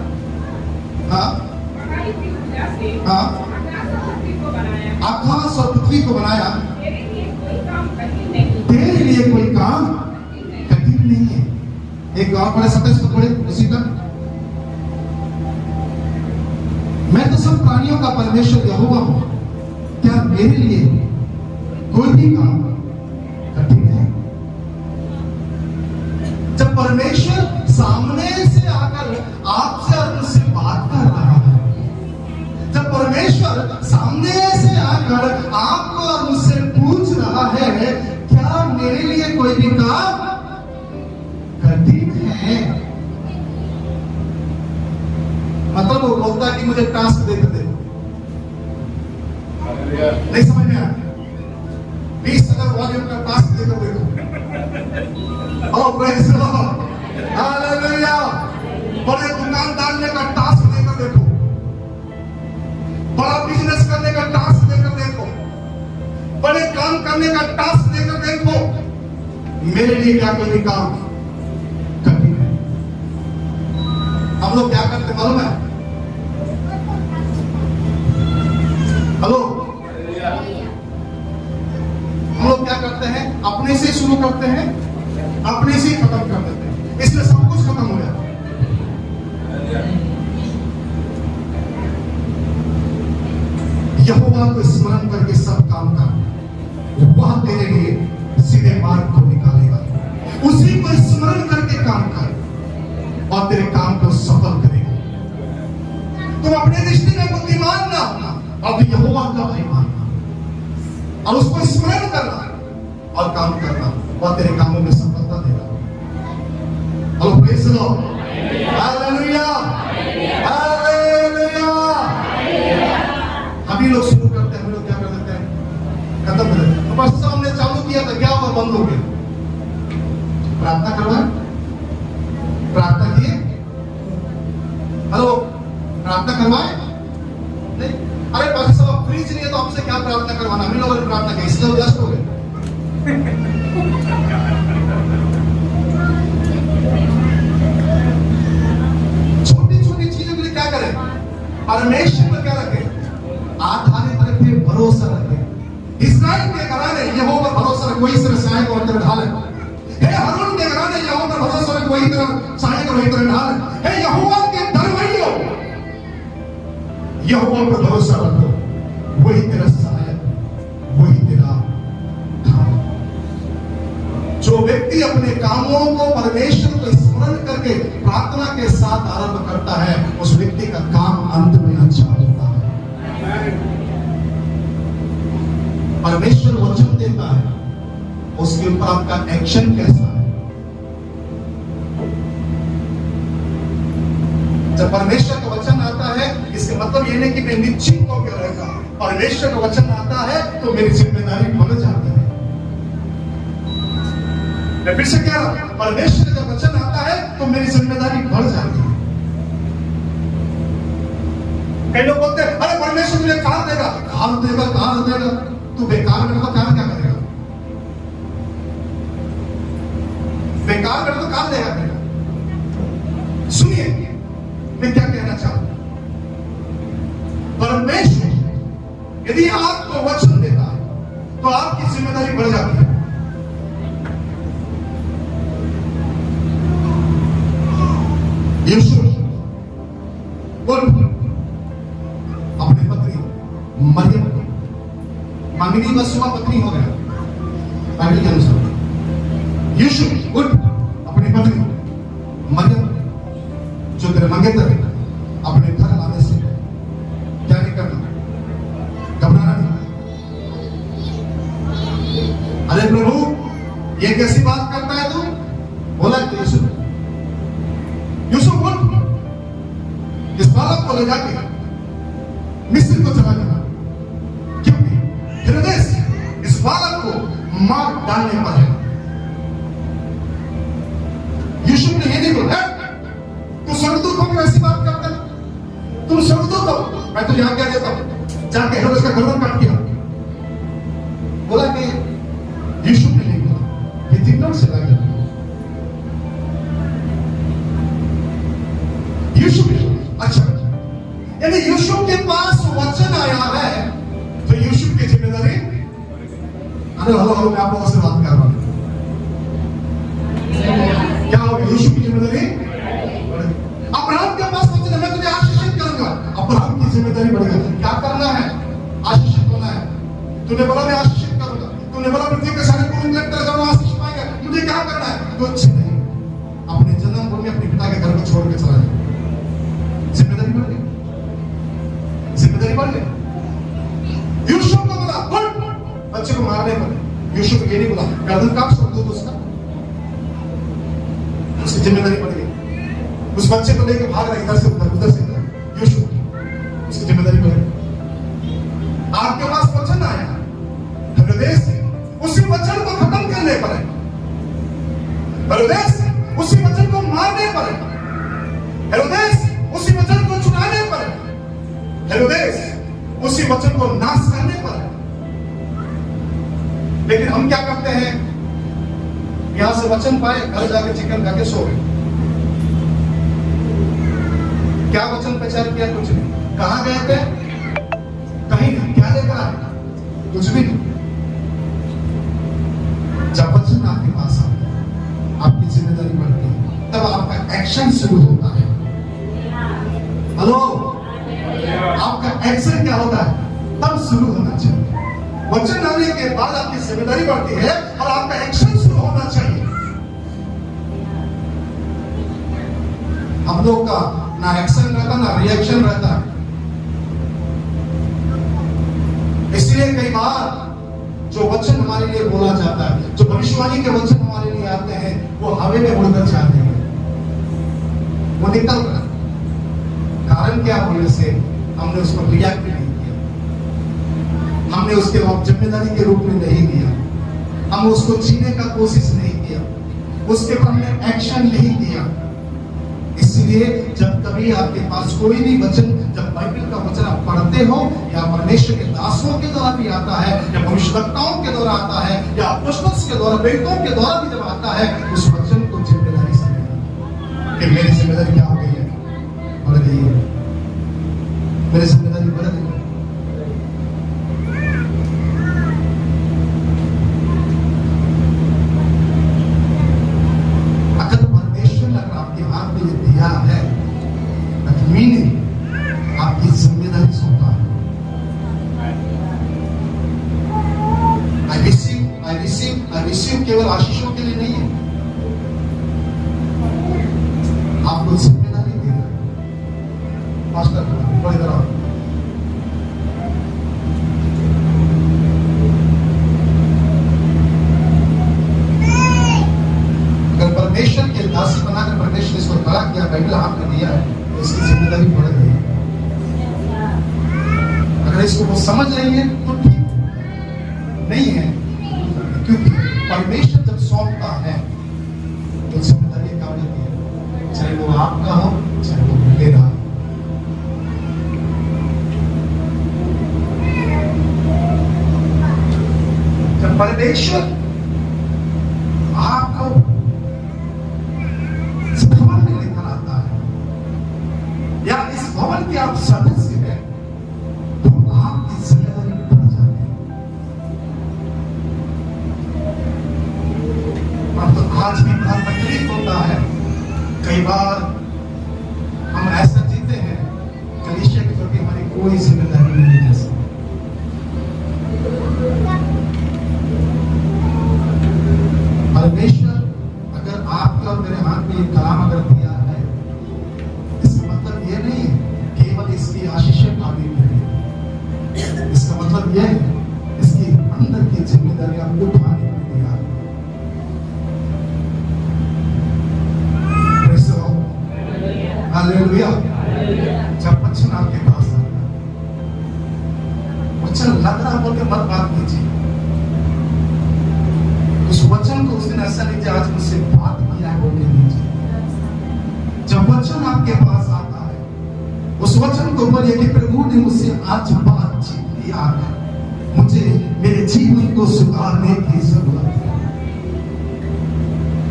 हाँ बढ़ाई हुई ऊर्जा से हाँ आकाश और पृथ्वी को बनाया। आकाश और पृथ्वी को बनाया। तेरे लिए कोई काम कठिन नहीं। तेरे लिए कोई काम कठिन नहीं है। एक और पढ़े 27 को पढ़े उसी का। मैं तो सब प्राणियों का परमेश्वर यहोवा हूं, क्या मेरे लिए कोई भी काम कठिन है? जब परमेश्वर सामने से आकर आपसे और मुझसे बात कर रहा है, जब परमेश्वर सामने से आकर आपको और मुझसे पूछ रहा है क्या मेरे लिए कोई भी काम कठिन है, मतलब वो बोलता है कि मुझे टास्क देकर दे। नहीं समझ में आया? 20,000 वॉल्यूम का टास्क देकर देखो। ओह प्रेज़ द लॉर्ड, हालेलुया। बड़े दुकानदार ने का टास्क देकर देखो, बड़ा बिजनेस करने का टास्क देकर देखो, बड़े काम करने का टास्क देकर देखो, मेरे लिए क्या कोई भी काम कठिन है? हम लोग क्या करते मालूम है? हेलो, हम लोग क्या करते हैं? अपने से शुरू करते हैं, अपने से ही खत्म कर देते हैं, इसलिए सब कुछ खत्म हो जाता है। यहोवा को स्मरण करके सब काम कर, वह तेरे लिए सीधे मार्ग को निकालेगा। उसी को स्मरण करके काम कर और तेरे काम को सफल करेगा। तुम अपने दृष्टि में बुद्धिमान ना होना, अब यहोवा का भय मानना और उसको स्मरण करना और काम करना, वह तेरे कामों में सफलता देगा। Hello praise the Lord, hallelujah, hallelujah. अभी लोग शुरू करते हैं, हम लोग क्या कर देते हैं? खत्म कर देते हैं। तो परसों हमने चालू किया था, क्या हुआ? बंद हो गया। प्रार्थना करवाए, प्रार्थना किए, हेलो, प्रार्थना करवाए नहीं? अरे पास्टर साहब फ्रिज नहीं है तो आपसे क्या प्रार्थना करवाना? हम लोगों ने प्रार्थना की, इसलिए व्यस्त हो गए। छोटी छोटी चीजों के लिए क्या करें? परमेश्वर पर क्या रखें? आधारित रखे, भरोसा रखे। इस्राएल के घराने यहोवा पर भरोसा रखे, वही तरह सहायक और तेरे ढाल है। हे हारून के घराने यहोवा पर भरोसा रखे, वही तरह सहायक और वही तरह ढाल है। हे यहोवा के दरबारियों, यहोवा पर भरोसा रखो, वही तेरा सहायक, वही तेरा ढाल। शब्दों को परमेश्वर को स्मरण करके प्रार्थना के साथ आरंभ करता है, उस व्यक्ति का काम अंत में अच्छा होता है। परमेश्वर वचन देता है, उसके ऊपर आपका एक्शन कैसा है। जब परमेश्वर का वचन आता है, इसका मतलब ये नहीं कि मैं निश्चिंत होकर रहेगा। परमेश्वर का वचन आता है तो मेरी जिम्मेदारी बढ़ जाती है। मैं फिर से कह रहा हूं, परमेश्वर का वचन आता है तो मेरी जिम्मेदारी बढ़ जाती है। कई लोग बोलते हैं, अरे परमेश्वर तुझे कार देगा, कार देगा, कार देगा। तू बेकार में तो कार क्या करेगा? बेकार में तो कार देगा करेगा। सुनिए मैं क्या कहना चाहता हूं। परमेश्वर यदि आपको वचन देता है तो आपकी जिम्मेदारी बढ़ जाती है। यूसुफ अपनी पत्नी मरियम को मंगनी बस हुआ, पत्नी हो गया बाइबल के अनुसार। यूसुफ उठ अपनी पत्नी मरियम जो तेरे मंगेतर है अपने घर लाने से क्या नहीं करना, घबराना नहीं। अरे प्रभु ये कैसी बात करता है तू? बोला कि यूसुफ उठ, इस बालक को ले जाके मिस्र को चला जाना, क्योंकि हेरोदेस इस बालक को मार डालने पर है। यूसुफ ने ये नहीं बोला, तू स्वर्गदूत हो ऐसी बात करता है, तुम स्वर्गदूत हो, मैं तुझे आज्ञा देता हूं जाके हेरोदेस का गर्दन काट दिया। बोला कि यूसुफ ने नहीं बोला, ये तिब्बत से लगा। यूसुफ अच्छा, यानी यूसुफ के पास वचन आया है तो यूसुफ की जिम्मेदारी। हेलो हेलो हेलो, मैं आप लोगों से बात कर रहा हूं। क्या होगा? यूसुफ की जिम्मेदारी। अब्राहम के पास वचन है, मैं तुझे आशीषित करूंगा। अब्राहम की जिम्मेदारी बढ़ गई। क्या करना है? आशीषित होना है। तूने बोला मैं आशीषित करूंगा, तूने बोला पृथ्वी के सारे कुल मिलकर जाओ आशीष पाएगा, मुझे क्या करना है? कुछ नहीं, अपने जन्मभूमि अपने पिता के घर को छोड़ के चला जाए। जिम्मेदारी बढ़ गई, जिम्मेदारी बढ़ गई। यूसुफ को बोला उठ, बच्चे को मारने पर यूसुफ ये नहीं बोला गर्दन काट सकते उसका, उसकी जिम्मेदारी बढ़ गई। उस बच्चे को लेकर भाग रहा इधर से उधर, उधर से इधर। यूसुफ उसकी जिम्मेदारी बढ़ गई। आपके पास वचन आया, हेरोदेस उसी वचन को खत्म करने पर है, हेरोदेस उसी वचन को मारने पर है, हेरोदेस उसी वचन को छुड़ाने पर है, हेरोदेस उसी वचन को नाश करने पर है। लेकिन हम क्या करते हैं? यहां से वचन पाए, घर जाके चिकन खा के सो गए। क्या वचन प्रचार किया? कुछ नहीं। कहां गए थे? कहीं नहीं। क्या लेकर आए? कुछ भी नहीं। जब वचन आपके पास आता है, आपकी जिम्मेदारी बढ़ती है, तब आपका एक्शन शुरू होता है। हेलो, आपका एक्शन क्या होता है? तब शुरू होना चाहिए। वचन आने के बाद आपकी जिम्मेदारी बढ़ती है और आपका एक्शन शुरू होना चाहिए। हम लोग का ना एक्शन रहता ना रिएक्शन रहता है। इसलिए कई बार जो वचन हमारे लिए बोला जाता है, जो भविष्यवाणी के वचन हमारे लिए आते हैं, वो हवा में उड़कर जाते हैं, वो निकल रहा। कारण क्या होने से हमने उस पर रिएक्ट नहीं किया, हमने उसके जिम्मेदारी के रूप में नहीं दिया, हम उसको जीने का कोशिश नहीं किया, उसके पर हमने एक्शन नहीं किया। इसलिए जब कभी आपके पास कोई भी वचन, जब बाइबल का वचन आप पढ़ते हो, या परमेश्वर के दासों के द्वारा भी आता है, या भविष्यवक्ताओं के द्वारा आता है, या अपोस्तलों के द्वारा, बेटों के द्वारा भी जब आता है, उस वचन को जिम्मेदारी समझना कि मेरी जिम्मेदारी क्या हो गई है? बढ़ गई है, मेरी जिम्मेदारी बढ़ गई है। अगर परमेश्वर ने आपके हाथ में ये दिया है, मीनिंग आपकी जिम्मेदारी सौंपा है। आई रिसीव केवल आशीषों के लिए नहीं है, मास्टर थोड़ी इधर आओ। अगर परमेश्वर के दासी बनाकर परमेश्वर इसको खड़ा किया, बाइबल हाथ में दिया है, तो इसकी जिम्मेदारी बढ़ गई है। अगर इसको वो समझ रही है तो ठीक नहीं है, क्योंकि परमेश्वर जब सौंपता है तो जिम्मेदारी क्या हो जाती है, चाहे वो आपका हो चाहे वो मेरा हो। जब परमेश्वर आपको इस भवन में लेकर आता है या इस भवन के आप सदस्य हैं, तो आपकी जिम्मेदारी बढ़ जाती है। अब तो आज भी बड़ा तकलीफ होता है, कई बार हम ऐसा जीते हैं कलीसिया के प्रति हमारी कोई जिम्मेदारी नहीं है। परमेश्वर अगर आपके और मेरे हाथ में ये कलाम अगर दिया है, इसका मतलब ये नहीं है केवल इसकी आशीषें पाने के लिए, इसका मतलब यह है इसकी अंदर की जिम्मेदारी आपको उठाने के लिए दिया है। Praise the Lord. Hallelujah. जब वचन आपके पास आता है, वचन लग रहा बोल के मत बात कीजिए। उस वचन को उस दिन ऐसा लीजिए आज मुझसे बात किया है बोल के लीजिए। जब वचन आपके पास आता है, उस वचन को बोलिए कि प्रभु ने मुझसे आज बातचीत किया है, मुझे मेरे जीवन को सुधारने की जरूरत है।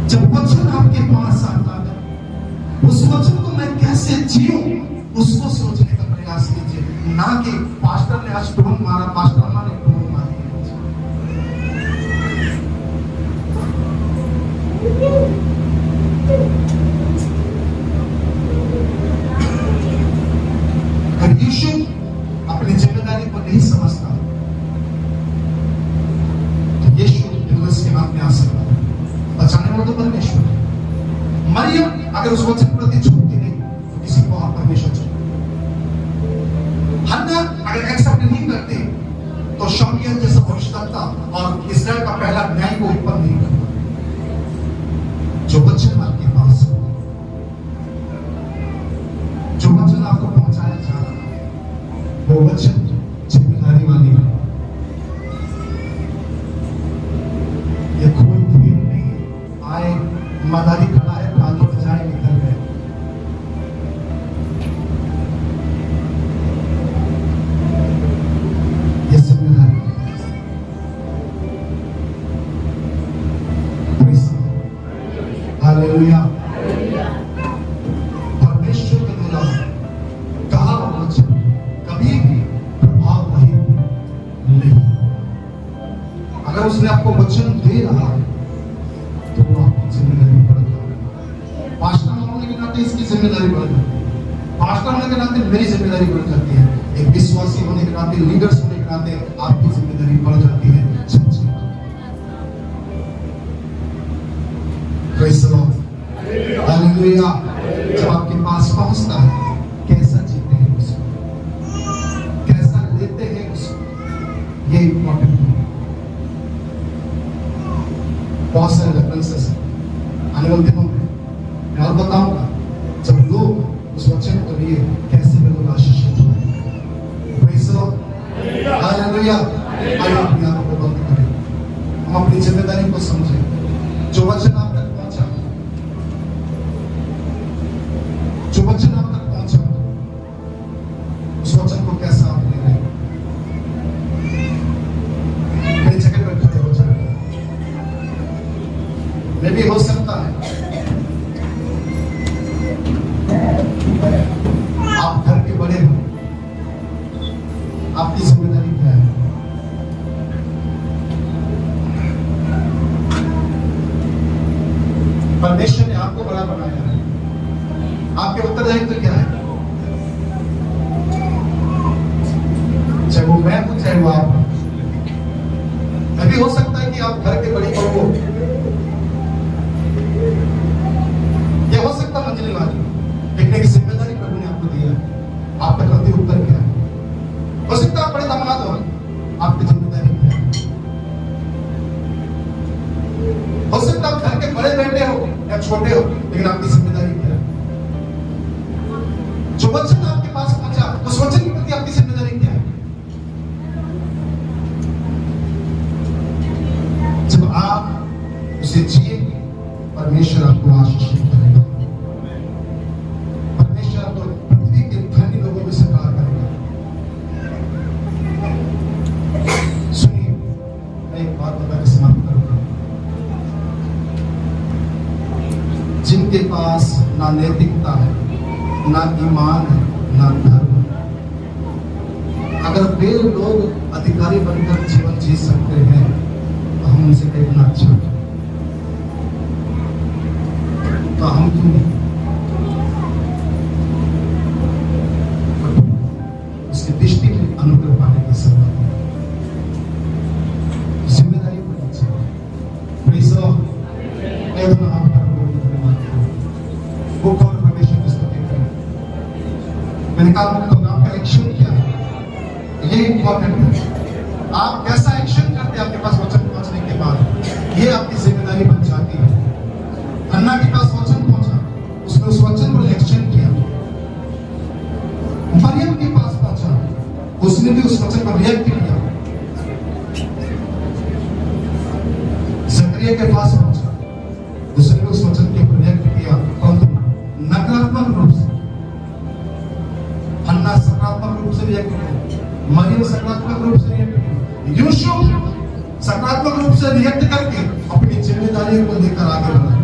जब वचन आपके पास आता है, उस वचन को मैं कैसे जीऊं उसको सोचने का प्रयास कीजिए, ना कि पास्टर ने आज टोन मारा, पास्टर अम्मा ने टोन मारी। अगर यीशु अपनी जिम्मेदारी को नहीं समझता तो यीशु के हाथ में आ सकता है, बचाने वाला तो परमेश्वर। मरियम अगर उस वचन प्रति झुकती नहीं तो किसी को आप परमेश्वर झुकते। हन्ना अगर एक्सेप्ट नहीं करती तो शमूएल जैसा भविष्यवक्ता और इस्राएल का पहला न्याय को उत्पन्न नहीं करता। जो वचन आपके पास हो, जो वचन आपको पहुंचाया जा रहा है, वो वचन जिम्मेदारी वाली है। ये कोई भीड़ नहीं है, आए मदारी खड़ा है, ताली बजाए निकल गए। ये जिम्मेदारी है। हालेलुया। परमेश्वर के द्वारा कहा वचन कभी भी प्रभाव रहित नहीं। अगर उसने आपको वचन दे रहा है तो वो आपकी जिम्मेदारी बढ़ जाती है। पास्टर होने के नाते इसकी जिम्मेदारी बढ़ जाती है, पास्टर होने के नाते मेरी जिम्मेदारी बढ़ जाती है, एक विश्वासी होने के नाते, लीडर्स होने के नाते आपकी जिम्मेदारी बढ़ जाती है। Praise the Lord. हालेलुया। जब आपके पास पहुंचता है, कैसा जीते हैं उसको, कैसा लेते हैं उसको, ये इंपॉर्टेंट है। बहुत सारे रेफरेंसेस आने वाले दिनों में मैं और बताऊंगा, जब लोग उस वचन को लिए कैसे वे लोग आशीषित हुए। Praise the Lord. हालेलुया। आइए अपनी आंखों को बंद करें, हम अपनी जिम्मेदारी को समझें। जो वचन आप तक पहुंचा, जो वचन आप तक पहुंचा, उस वचन को कैसा आप ले रहे हैं। मेरी जगह पर खड़े हो जाए। मैं भी हो सकता है आप घर के बड़े हो, आपकी जिम्मेदारी क्या है। परमेश्वर ने आपको बड़ा बनाया है, आपके उत्तरदायित्व क्या है। चाहे वो मैं हूं चाहे वो आप हो। अभी हो सकता है कि आप घर के बड़ी बहू हो, या हो सकता मंजिली वाली, लेकिन एक जिम्मेदारी प्रभु ने आपको दिया है। वचन आपके पास पहुंचा, उस वचन के प्रति आपकी जिम्मेदारी क्या है? जब आप उसे जिएंगे, परमेश्वर आपको आशीषित करेगा। परमेश्वर आपको पृथ्वी के धनी लोगों में से प्यार करेगा। सुनिए, मैं एक बात बताकर समाप्त करूंगा। जिनके पास ना नैतिकता है, ना ईमान है, ना धर्म, अगर वे लोग अधिकारी बनकर जीवन जी सकते हैं तो हम उनसे देखना अच्छा है। तो हम क्यों नहीं? उसकी दृष्टि में अनुग्रह पाने की जरूरत है। जिम्मेदारी को लीजिए। प्लीज वो कौन परमेश्वर की स्तुति करें। मैंने कहा आपका एक्शन क्या है, ये इंपॉर्टेंट है। आप कैसा एक्शन करते हैं आपके पास वचन पहुंचने के बाद, ये आपकी जिम्मेदारी बन जाती है। हन्ना के पास वचन पहुंचा, उसने उस वचन पर एक्शन किया। मरियम के पास पहुंचा, उसने भी उस वचन पर रिएक्ट किया। जकरिया के पास पहुंचा, उसने भी उस वचन के ऊपर रिएक्ट किया, परंतु नकारात्मक रूप से। हन्ना सकारात्मक रूप से रिएक्ट किया, मरियम सकारात्मक रूप से रिएक्ट किया, यूसुफ सकारात्मक रूप से रिएक्ट करके अपनी जिम्मेदारियों को लेकर आगे बढ़ा।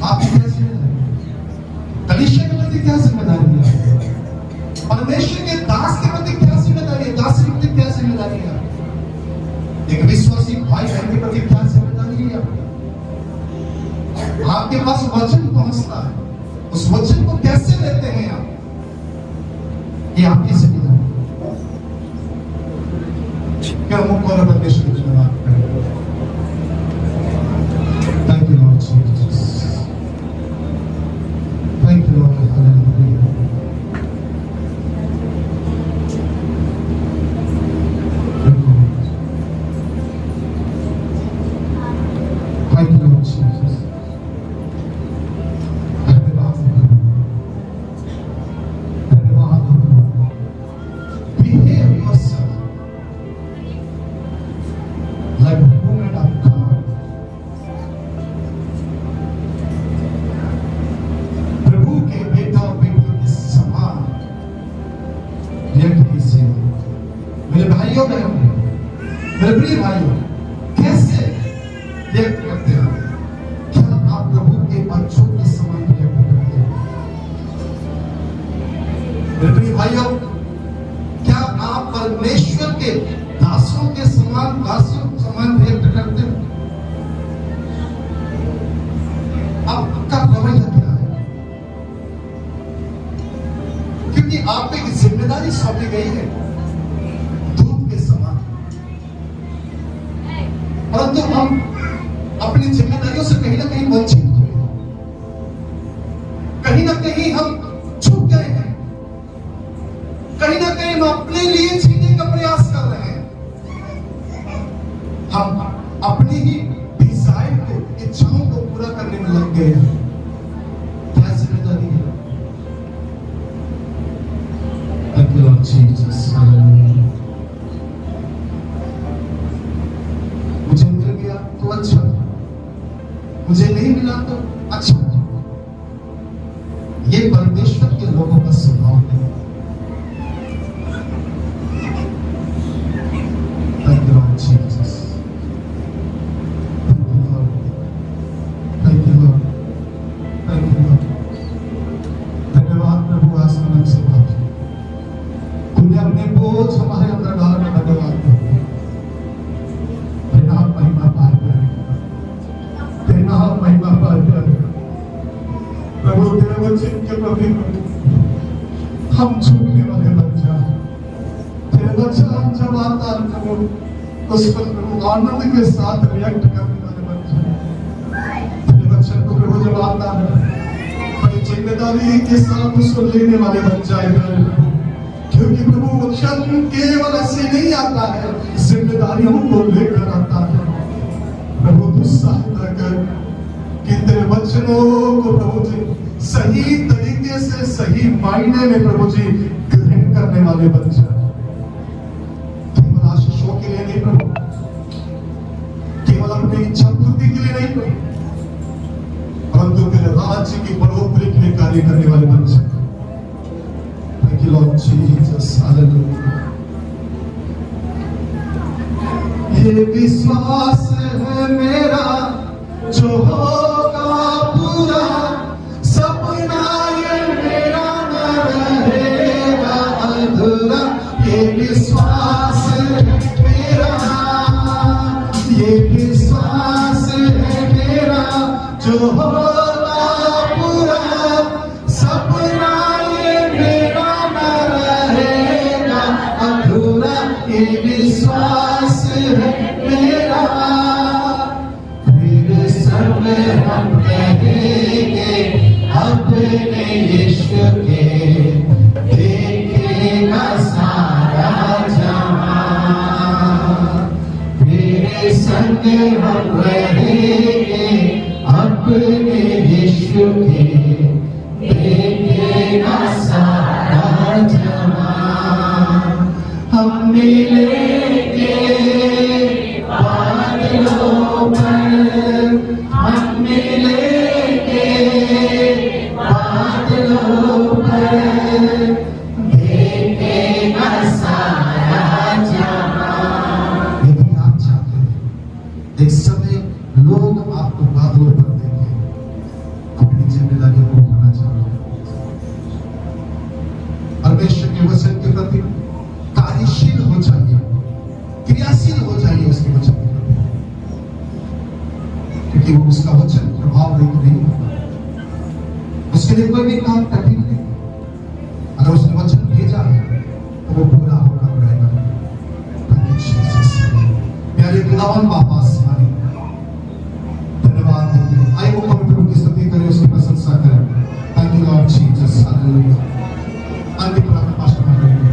आपकी क्या जिम्मेदारी? कलीसिया के प्रति क्या जिम्मेदारी है? परमेश्वर के दास के प्रति क्या जिम्मेदारी है? दास के प्रति क्या जिम्मेदारी है? एक विश्वासी भाई बहन के प्रति क्या जिम्मेदारी है? आपके पास वचन पहुंचता है, उस वचन को कैसे लेते हैं आप, ये आपकी जिम्मेदारी। क्या मुख्य और परमेश्वर की धन्यवाद करें। Thank you Lord Jesus, thank you Lord, hallelujah. Thank you Lord Jesus, धन्यवाद धन्यवाद। Behave yourself like a woman of God. प्रभु के बेटा और बेटियों के समान रिएक्ट कीजिए। मेरे भाइयों बहनों, मेरे प्रिय भाइयों, कैसे रिएक्ट करते हैं? क्या आप प्रभु के बच्चों के समान रिएक्ट करते हैं? मेरे प्रिय भाइयों, क्या आप परमेश्वर के दासों के समान, दासियों के समान रिएक्ट करते हैं? आपका रवैया क्या है? क्योंकि आप पे एक जिम्मेदारी सौंपी गई है, धूप के समान, परंतु हम अपनी जिम्मेदारियों से कहीं ना कहीं वंचित हुए, कहीं ना कहीं हम चूक गए हैं, कहीं ना कहीं हम अपने लिए जीने का प्रयास कर रहे हैं। हम अपनी ही डिजायर को, इच्छाओं को पूरा करने में लग गए हैं। क्या जिम्मेदारी है? Thank you, Lord Jesus. मुझे मिल गया तो अच्छा, मुझे नहीं मिला तो अच्छा। ये परमेश्वर के लोगों का स्वभाव नहीं है। Thank you, Lord Jesus. Thank you, Lord. Thank you, Lord. Thank you, Lord. धन्यवाद प्रभु, आसमान से बात तूने अपने बोझ हमारे अंदर डाल कर धन्यवाद प्रभु। तेरे नाम महिमा पार करें, तेरे नाम महिमा पार करें प्रभु। तेरे वचन के प्रति हम झुकने वाले बन जाए। तेरे वचन जब आता है प्रभु, उस पर प्रभु आनंद के साथ रिएक्ट करने वाले बन जाए। तेरे वचन को प्रभु जब आता है, बड़ी जिम्मेदारी के साथ उसको लेने वाले बन जाएगा प्रभु। क्योंकि प्रभु वचन केवल ऐसे नहीं आता है, जिम्मेदारियों को लेकर आता है। प्रभु तू सहायता कर कि तेरे वचनों को प्रभु सही तरीके से, सही मायने में प्रभु जी ग्रहण करने वाले बन जाए। केवल आशीषों के लिए नहीं प्रभु, केवल अपनी इच्छा पूर्ति के लिए नहीं प्रभु, परंतु तेरे राज्य की बढ़ोतरी के लिए कार्य करने वाले बन जाए। Thank you Lord Jesus, hallelujah। ये विश्वास है मेरा जो होगा पूरा, सपना ये मेरा न रहेगा अधूरा। ये विश्वास है मेरा, ये विश्वास है मेरा जो होगा पूरा, सपना ये मेरा न रहेगा अधूरा। ये विश्वास है मेरा, फिर सब हम कहेंगे अपने यीशु के, देखेगा सारा जहां। फिर संग हम रहेंगे अपने यीशु के, देखेगा सारा जहां। हम मिलेंगे बादलों पर, हम मिलेंगे बादलों पर, देखेगा सारा जहां। यदि आप चाहते हैं एक समय लोग आपको बादलों पर देखें, अपनी जिम्मेदारियों को उठाना चाहते हैं, परमेश्वर के वचन के प्रति कार्यशील हो जाइए, क्रियाशील हो जाइए उसके वचन के प्रति, क्योंकि वो उसका वचन प्रभाव रहित नहीं होता। उसके लिए कोई भी काम कठिन नहीं, अगर उसने वचन भेजा है तो वो पूरा होकर रहेगा। प्यारे खुदावन बाबा आसमानी, धन्यवाद देते हैं। आइए वो प्रभु की स्तुति करें, उसकी प्रशंसा करें। Thank you Lord Jesus, hallelujah. आगे प्रार्थना पास्टर करेंगे।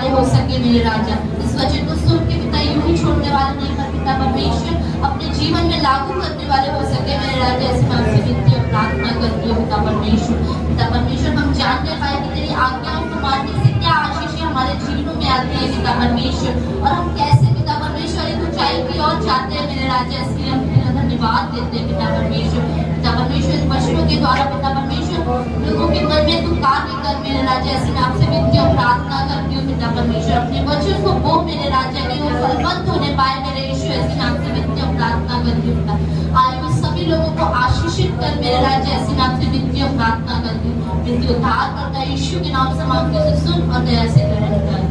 हो सके मेरे राजा, इस वचन को सुन के पिता यूं ही छोड़ने वाले नहीं, पर पिता परमेश्वर अपने जीवन में लागू करने वाले हो सके मेरे राजा। ऐसी मैं आपसे विनती और प्रार्थना करती हूँ पिता परमेश्वर। पिता परमेश्वर, हम जानते पाए कि तेरी आज्ञाओं को मानने से क्या आशीषें हमारे जीवनों में आती है पिता परमेश्वर, और हम कैसे पिता परमेश्वर एक ऊंचाई की ओर जाते हैं मेरे राजा। इसलिए हम तेरा धन्यवाद देते हैं पिता परमेश्वर। पिता परमेश्वर, वचनों के द्वारा पिता परमेश्वर लोगों के मन में तू कार्य कर मेरे राजा। ऐसी मैं आपसे विनती और प्रार्थना करती हूँ पिता परमेश्वर, अपने वचन को बो मेरे राजा के वो फलवंत होने पाए मेरे यीशु। ऐसी मैं आपसे विनती और प्रार्थना करती हूँ पिता। आए हुए सभी लोगों को आशीषित कर मेरे राजा। ऐसी मैं आपसे विनती और प्रार्थना करती हूँ, विनती उद्धार करता यीशु के नाम से मांगती हूँ, सुन और दया से ग्रहण कर।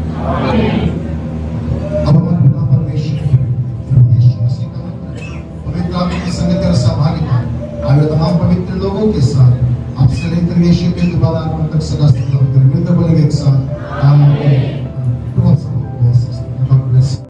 अब हमारे पिता परमेश्वर यीशु मसीह का पवित्र आत्मा की संगति और सहभागिता आए तमाम पवित्र लोगों के साथ आपसे लेकर यीशु के दोबारा आगमन तक सदा स्थिर मिलकर बोलेंगे एक साथ।